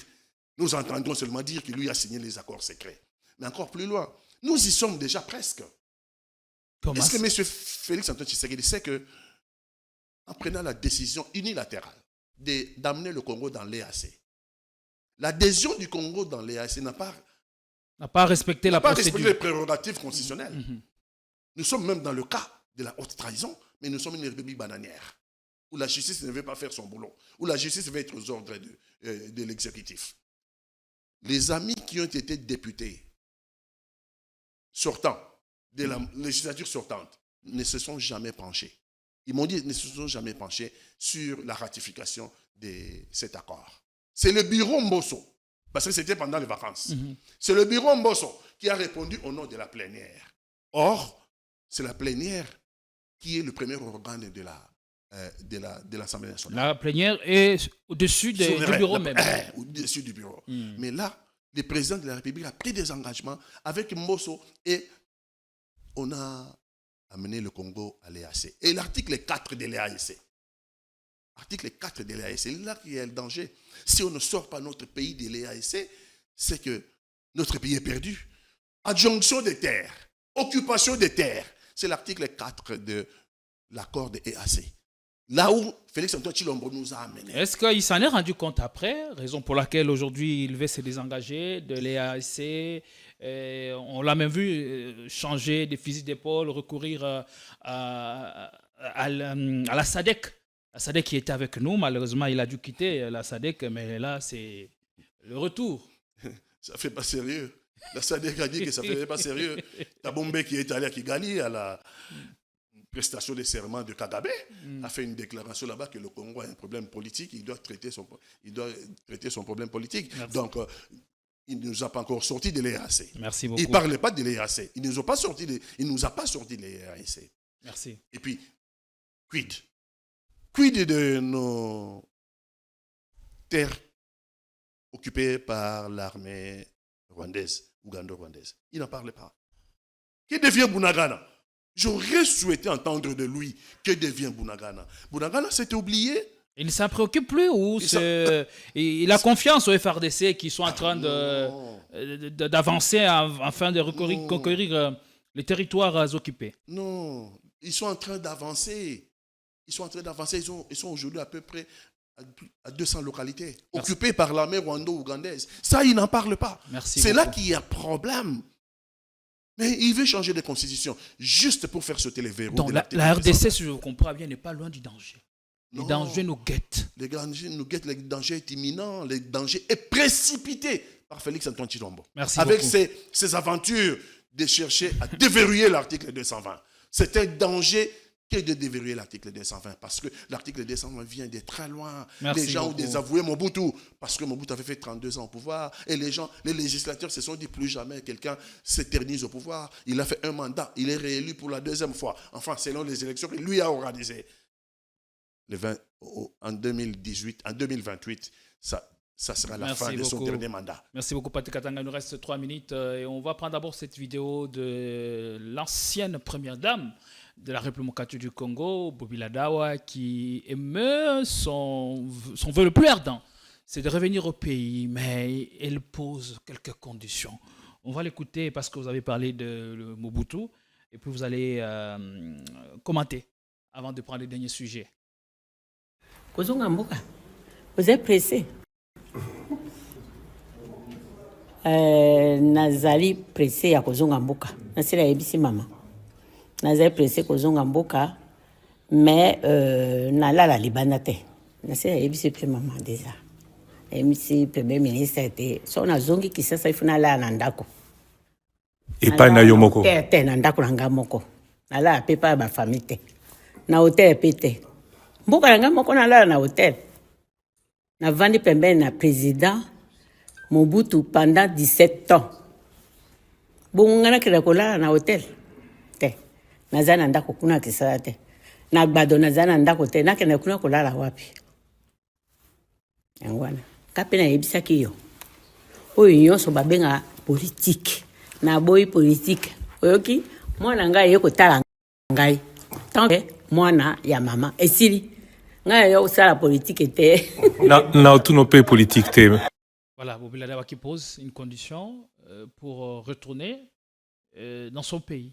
Nous entendrons seulement dire qu'il lui a signé les accords secrets. Mais encore plus loin, nous y sommes déjà presque. Est-ce que M. Félix Antoine Tshisekedi sait que, en prenant la décision unilatérale d'amener le Congo dans l'EAC, l'adhésion du Congo dans l'EAC n'a pas respecté la procédure. Respecté les prérogatives constitutionnelles. Nous sommes même dans le cas de la haute trahison, mais nous sommes une république bananière, où la justice ne veut pas faire son boulot, où la justice veut être aux ordres de l'exécutif. Les amis qui ont été députés sortants, de la législature sortante, ne se sont jamais penchés. Ils m'ont dit qu'ils ne se sont jamais penchés sur la ratification de cet accord. C'est le bureau Mbosso, parce que c'était pendant les vacances. C'est le bureau Mbosso qui a répondu au nom de la plénière. Or, c'est la plénière qui est le premier organe de l'Assemblée nationale. La plénière est au-dessus du bureau même. Au-dessus du bureau. Mais là, le président de la République a pris des engagements avec Mbosso et on a amené le Congo à l'EAC. Et l'article 4 de l'EAC, article 4 de l'EAC, c'est là qu'il y a le danger. Si on ne sort pas notre pays de l'EAC, c'est que notre pays est perdu. Adjonction des terres, occupation des terres, c'est l'article 4 de l'accord de l'EAC. Là où Félix Antoine Tshilombo nous a amenés. Est-ce qu'il s'en est rendu compte après, raison pour laquelle aujourd'hui il veut se désengager de l'EAC? On l'a même vu changer de fusil d'épaule, recourir à la SADC. La SADC qui était avec nous, malheureusement il a dû quitter la SADC, mais là c'est le retour. Ça ne fait pas sérieux. La SADC a dit que ça ne fait pas sérieux. Tabombe qui est allé à Kigali à la prestation des serments de Kagame a fait une déclaration là-bas que le Congo a un problème politique, il doit traiter son problème politique. Merci. Donc, il ne nous a pas encore sorti de l'EAC. Merci beaucoup. Il ne parlait pas de l'EAC. Il ne nous a pas sorti de l'EAC. Merci. Et puis, quid de nos terres occupées par l'armée rwandaise, ougando-rwandaise? Il n'en parlait pas. Que devient Bunagana? J'aurais souhaité entendre de lui que devient Bunagana. Bunagana s'est oublié. Il ne s'en préoccupe plus ou il a confiance aux FRDC qui sont en train d'avancer afin de conquérir les territoires occupés? Non, ils sont en train d'avancer. Ils sont aujourd'hui à peu près à 200 localités occupées par l'armée rwando-ougandaise. Ça, ils n'en parlent pas. C'est là qu'il y a problème. Mais il veut changer de constitution juste pour faire sauter les verrous. Donc la RDC, si je comprends bien, n'est pas loin du danger. Les dangers nous guettent. Les dangers nous guettent, le danger est imminent, le danger est précipité par Félix Antoine Tshilombo. Merci avec beaucoup. ses aventures de chercher à déverrouiller l'article 220. C'est un danger que de déverrouiller l'article 220 parce que l'article 220 vient de très loin. Les gens ont désavoué Mobutu parce que Mobutu avait fait 32 ans au pouvoir et les législateurs se sont dit plus jamais quelqu'un s'éternise au pouvoir. Il a fait un mandat, il est réélu pour la deuxième fois. Enfin, selon les élections qu'il lui a organisées. En 2028, ça sera la fin de son dernier mandat. Merci beaucoup, Patrick Katanga. Il nous reste 3 minutes et on va prendre d'abord cette vidéo de l'ancienne première dame de la République démocratique du Congo, Bobi Ladawa, qui émeut son vœu le plus ardent, c'est de revenir au pays, mais elle pose quelques conditions. On va l'écouter parce que vous avez parlé de Mobutu et puis vous allez commenter avant de prendre le dernier sujet. Vous êtes pressé. Nazali pressé ya kozonga mboka. Nasila yebisi mama. Nazali pressé kozonga mboka mais nalala libanda te. Nasila yebisi pe mama déjà. Yebisi premier ministre était so nazongi kisasa ifuna la na ndako. Epai na yo moko. Te na ndako na nga moko. Nala pe pa ba famille te. Na hotel pe te. Mboka na nga moko nalala na hotel. Na vandi pembeni na président Mobutu pendant 17 ans. Bon, on a créé na hôtel. Te. Nazana ndako kuna kisala te. Na gbado nazana ndako te. Na kena kuna kolala wapi. Yangwana. Kape na yebisa kiyo. Oyo nyonso babenga politique. Na boy politique. Oyoki mwana ngai yeko tala ngai. Tant que mwana ya mama esili ngai yo osala politique te Na tout nos pays politiques te. Voilà, Bobila Dawa qui pose une condition pour retourner dans son pays.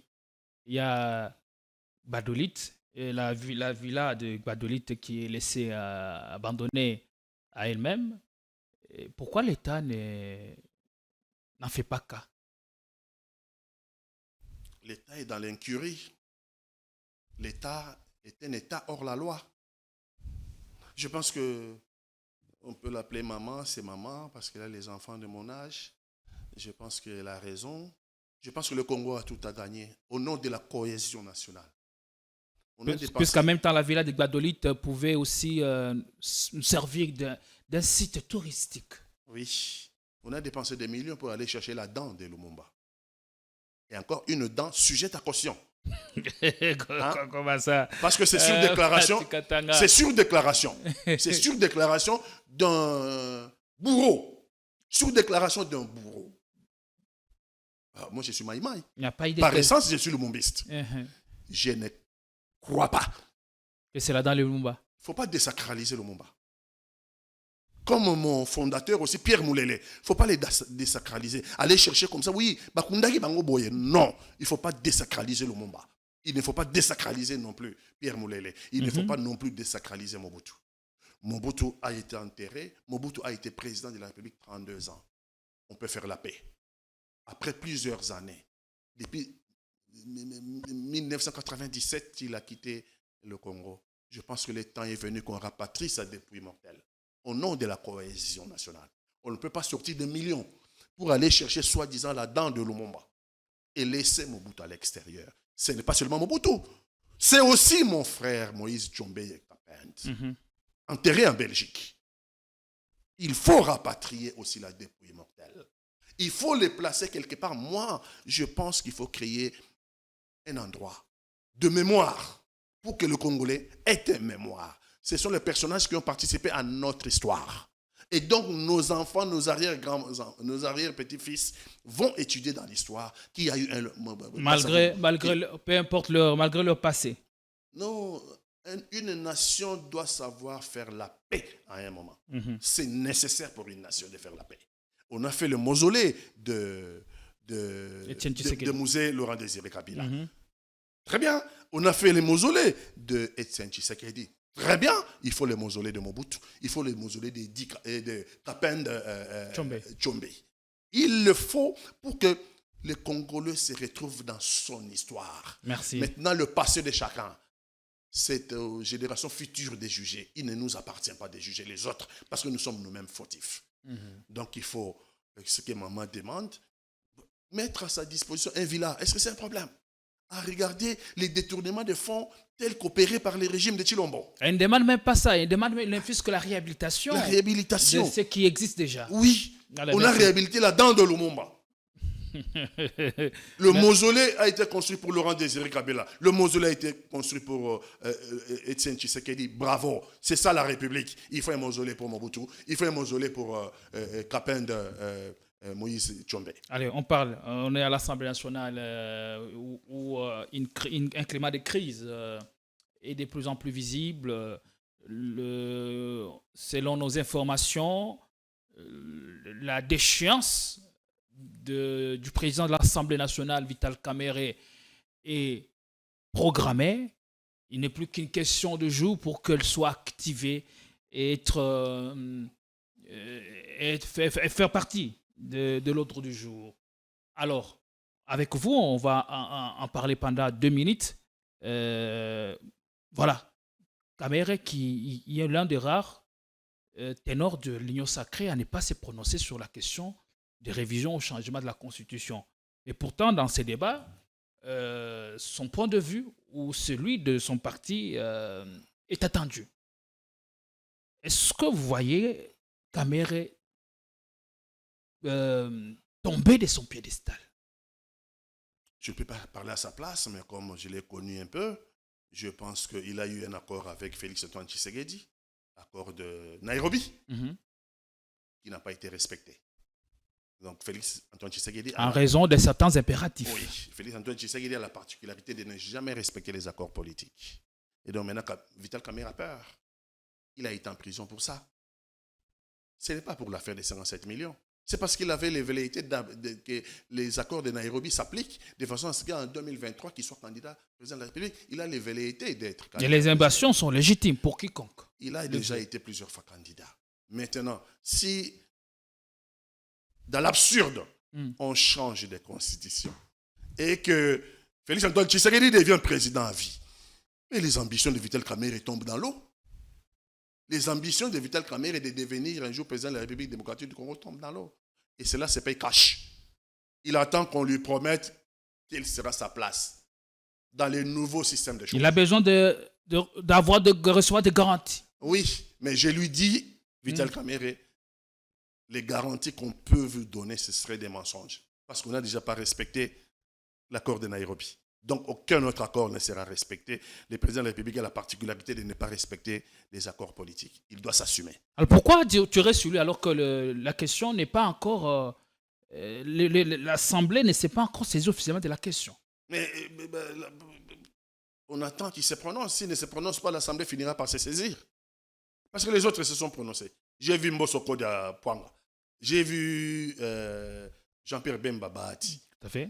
Il y a Badolit, et la villa de Badolit qui est laissée abandonnée à elle-même. Et pourquoi l'État n'en fait pas cas? L'État est dans l'incurie. L'État est un État hors la loi. Je pense que on peut l'appeler maman, c'est maman, parce qu'elle a les enfants de mon âge. Je pense qu'elle a raison. Je pense que le Congo a tout à gagner au nom de la cohésion nationale. Puisqu'en même temps, la villa de Badolit pouvait aussi servir d'un site touristique. Oui, on a dépensé des millions pour aller chercher la dent de Lumumba. Et encore une dent sujette à caution. Comment ça? Parce que c'est sur déclaration. C'est sur déclaration. C'est sur déclaration d'un bourreau. Sur déclaration d'un bourreau. Alors, moi, je suis Maïmaï. Par essence, je suis lumumbiste. Je ne crois pas que c'est là dans le Lumumba. Il ne faut pas désacraliser Lumumba. Comme mon fondateur aussi, Pierre Moulele. Il ne faut pas les désacraliser. Aller chercher comme ça, oui, non, il ne faut pas désacraliser Lumumba. Il ne faut pas désacraliser non plus Pierre Moulele. Il ne faut pas non plus désacraliser Mobutu. Mobutu a été enterré. Mobutu a été président de la République 32 ans. On peut faire la paix. Après plusieurs années, depuis 1997, il a quitté le Congo. Je pense que le temps est venu qu'on rapatrie sa dépouille mortelle. Au nom de la cohésion nationale. On ne peut pas sortir de millions pour aller chercher soi-disant la dent de Lumumba et laisser Mobutu à l'extérieur. Ce n'est pas seulement Mobutu, c'est aussi mon frère Moïse Tshombe Kapend, enterré en Belgique. Il faut rapatrier aussi la dépouille mortelle. Il faut les placer quelque part. Moi, je pense qu'il faut créer un endroit de mémoire pour que le Congolais ait une mémoire. Ce sont les personnages qui ont participé à notre histoire. Et donc, nos enfants, nos arrière-petits-fils vont étudier dans l'histoire qu'il y a eu un... Malgré leur passé. Non, une nation doit savoir faire la paix à un moment. C'est nécessaire pour une nation de faire la paix. On a fait le mausolée de Musée Laurent Désiré Kabila. Très bien. On a fait le mausolée de Etienne Tshisekedi. Très bien, il faut le mausolée de Mobutu, il faut le mausolée de Kapend Tshombe. Il le faut pour que le Congolais se retrouve dans son histoire. Merci. Maintenant, le passé de chacun, cette génération future de juger, il ne nous appartient pas de juger les autres parce que nous sommes nous-mêmes fautifs. Donc, il faut, ce que maman demande, mettre à sa disposition un villa. Est-ce que c'est un problème? À regarder les détournements de fonds tels qu'opérés par le régime de Tshilombo. Elle ne demande même pas ça, elle demande même plus que la réhabilitation. La réhabilitation. De ce qui existe déjà. Oui, on a réhabilité la dent de Lumumba. Le mausolée a été construit pour Laurent Désiré Kabila. Le mausolée a été construit pour Etienne Tshisekedi. Bravo. C'est ça la République. Il faut un mausolée pour Mobutu. Il faut un mausolée pour Kapend Moïse Tshombe. Allez, on est à l'Assemblée nationale où un climat de crise est de plus en plus visible. Selon nos informations, la déchéance du président de l'Assemblée nationale, Vital Kamerhe, est programmée. Il n'est plus qu'une question de jour pour qu'elle soit activée et faire partie de l'ordre du jour. Alors, avec vous, on va en parler pendant 2 minutes. Voilà. Kamerhe, qui est l'un des rares ténors de l'Union sacrée à ne pas se prononcer sur la question de révision au changement de la Constitution. Et pourtant, dans ces débats, son point de vue ou celui de son parti est attendu. Est-ce que vous voyez Kamerhe tomber de son piédestal? Je ne peux pas parler à sa place, mais comme je l'ai connu un peu, je pense qu'il a eu un accord avec Félix Antoine Tshisekedi, accord de Nairobi, qui n'a pas été respecté. Donc Félix Antoine Tshisekedi... En raison de certains impératifs. Oui, Félix Antoine Tshisekedi a la particularité de ne jamais respecter les accords politiques. Et donc maintenant, Vital Kamerhe a peur. Il a été en prison pour ça. Ce n'est pas pour l'affaire des 57 millions. C'est parce qu'il avait les velléités que les accords de Nairobi s'appliquent de façon à ce qu'en 2023, qu'il soit candidat président de la République. Il a les velléités d'être candidat. Et les ambitions sont légitimes pour quiconque. Il a déjà été plusieurs fois candidat. Maintenant, si dans l'absurde, on change de constitution et que Félix Antoine Tshisekedi devient président à vie, et les ambitions de Vital Kamerhe tombent dans l'eau. Les ambitions de Vital Kamerhe de devenir un jour président de la République démocratique du Congo tombent dans l'eau. Et cela se paye cash. Il attend qu'on lui promette quelle sera sa place dans les nouveaux systèmes de choses. Il a besoin de recevoir des garanties. Oui, mais je lui dis, Vital Kamerhe, les garanties qu'on peut vous donner, ce seraient des mensonges. Parce qu'on n'a déjà pas respecté l'accord de Nairobi. Donc, aucun autre accord ne sera respecté. Le président de la République a la particularité de ne pas respecter les accords politiques. Il doit s'assumer. Alors, pourquoi tu restes sur lui alors que la question n'est pas encore... l'Assemblée ne s'est pas encore saisie officiellement de la question? Mais on attend qu'il se prononce. S'il ne se prononce pas, l'Assemblée finira par se saisir. Parce que les autres se sont prononcés. J'ai vu Mbosoko de Pwanga. J'ai vu Jean-Pierre Bemba Bahati. Tout à fait.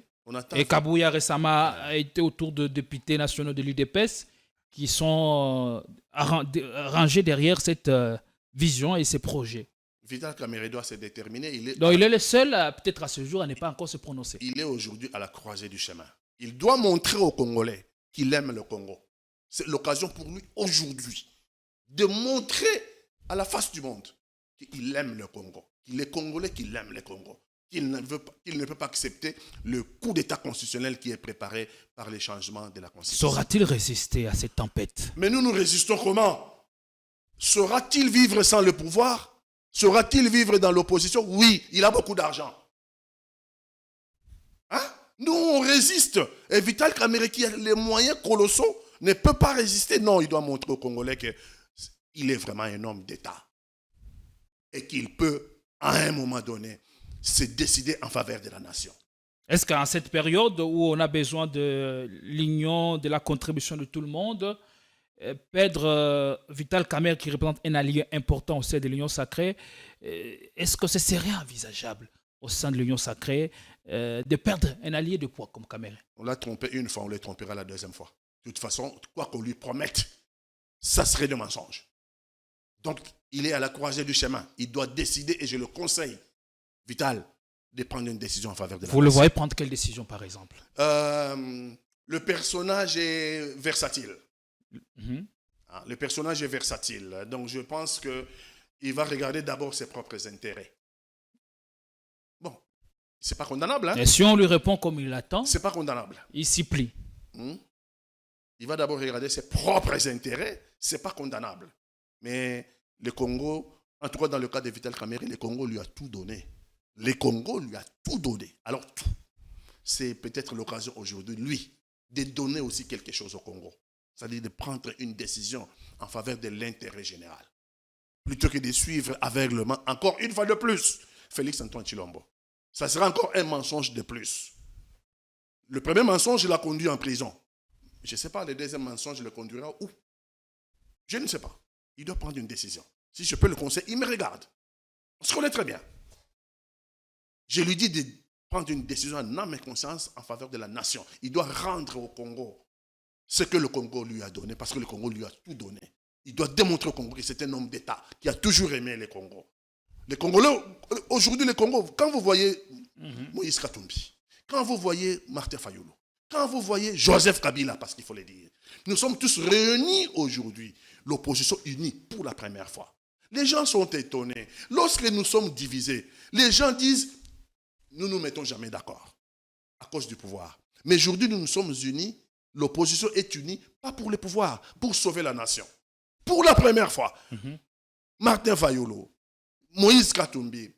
Et Kabouya récemment Ah. a été autour de députés nationaux de l'UDPS qui sont rangés derrière cette vision et ces projets. Vital Kamerhe doit se déterminer. Donc il est le seul, peut-être à ce jour, à ne pas encore se prononcer. Il est aujourd'hui à la croisée du chemin. Il doit montrer aux Congolais qu'il aime le Congo. C'est l'occasion pour lui aujourd'hui de montrer à la face du monde qu'il aime le Congo. Qu'il est Congolais, qu'il aime le Congo. Qu'il ne peut pas accepter le coup d'État constitutionnel qui est préparé par les changements de la Constitution. Saura-t-il résister à cette tempête? Mais nous résistons comment? Saura-t-il vivre sans le pouvoir? Saura-t-il vivre dans l'opposition? Oui, il a beaucoup d'argent. Hein? Nous, on résiste. Et Vital Kamerhe, qui a les moyens colossaux, ne peut pas résister. Non, il doit montrer aux Congolais qu'il est vraiment un homme d'État. Et qu'il peut, à un moment donné, se décider en faveur de la nation. Est-ce qu'en cette période où on a besoin de l'union, de la contribution de tout le monde, perdre Vital Kamerhe qui représente un allié important au sein de l'Union sacrée, est-ce que ce serait envisageable au sein de l'Union sacrée de perdre un allié de poids comme Kamerhe? On l'a trompé une fois, on le trompera la deuxième fois. De toute façon, quoi qu'on lui promette, ça serait de mensonge. Donc, il est à la croisée du chemin. Il doit décider, et je le conseille, Vital, de prendre une décision en faveur de la nation. Vous le voyez prendre quelle décision, par exemple? Le personnage est versatile. Le personnage est versatile. Donc, je pense qu'il va regarder d'abord ses propres intérêts. Bon, c'est pas condamnable. Hein? Et si on lui répond comme il l'attend, c'est pas condamnable. Il s'y plie. Il va d'abord regarder ses propres intérêts. C'est pas condamnable. Mais le Congo, en tout cas dans le cas de Vital Kamerhe, le Congo lui a tout donné. Le Congo lui a tout donné. Alors tout. C'est peut-être l'occasion aujourd'hui, lui, de donner aussi quelque chose au Congo. C'est-à-dire de prendre une décision en faveur de l'intérêt général. Plutôt que de suivre aveuglement, encore une fois de plus, Félix Antoine Tshilombo. Ça sera encore un mensonge de plus. Le premier mensonge, il l'a conduit en prison. Je ne sais pas, le deuxième mensonge, il le conduira où? Je ne sais pas. Il doit prendre une décision. Si je peux le conseiller, il me regarde. On se connaît très bien. Je lui dis de prendre une décision en âme et conscience en faveur de la nation. Il doit rendre au Congo ce que le Congo lui a donné, parce que le Congo lui a tout donné. Il doit démontrer au Congo que c'est un homme d'État qui a toujours aimé le Congo. Les Congolais, aujourd'hui, le Congo, quand vous voyez Moïse Katumbi, quand vous voyez Martin Fayulu, quand vous voyez Joseph Kabila, parce qu'il faut le dire, nous sommes tous réunis aujourd'hui, l'opposition unie pour la première fois. Les gens sont étonnés. Lorsque nous sommes divisés, les gens disent, nous ne nous mettons jamais d'accord à cause du pouvoir. Mais aujourd'hui, nous nous sommes unis, l'opposition est unie, pas pour le pouvoir, pour sauver la nation. Pour la première fois, Martin Fayulu, Moïse Katumbi,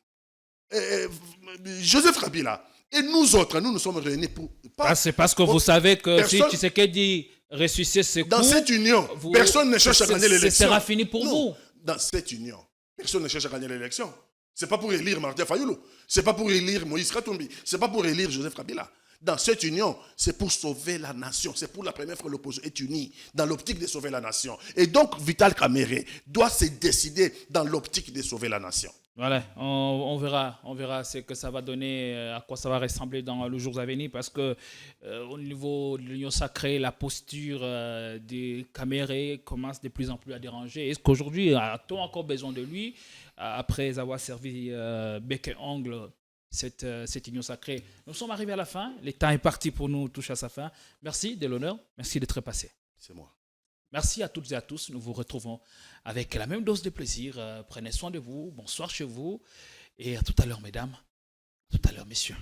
Joseph Kabila, et nous autres, nous nous sommes réunis pour... C'est parce que vous savez que si Tshisekedi ressuscite ce coup... Dans cette union, personne ne cherche à gagner l'élection. Ce sera fini pour vous. Dans cette union, personne ne cherche à gagner l'élection. Ce n'est pas pour élire Martin Fayulu. Ce n'est pas pour élire Moïse Katumbi. Ce n'est pas pour élire Joseph Kabila. dans cette union, c'est pour sauver la nation. C'est pour la première fois que l'opposition est unie dans l'optique de sauver la nation. Et donc, Vital Kamerhe doit se décider dans l'optique de sauver la nation. Voilà, on verra ce que ça va donner, à quoi ça va ressembler dans les jours à venir, parce que au niveau de l'Union sacrée, la posture des Kamerhe commence de plus en plus à déranger. Est-ce qu'aujourd'hui, a-t-on encore besoin de lui après avoir servi bec et ongle cette union sacrée? Nous sommes arrivés à la fin, le temps est parti pour nous, touche à sa fin. Merci de l'honneur, merci d'être passé. C'est moi. Merci à toutes et à tous. Nous vous retrouvons avec la même dose de plaisir. Prenez soin de vous. Bonsoir chez vous. Et à tout à l'heure, mesdames. À tout à l'heure, messieurs.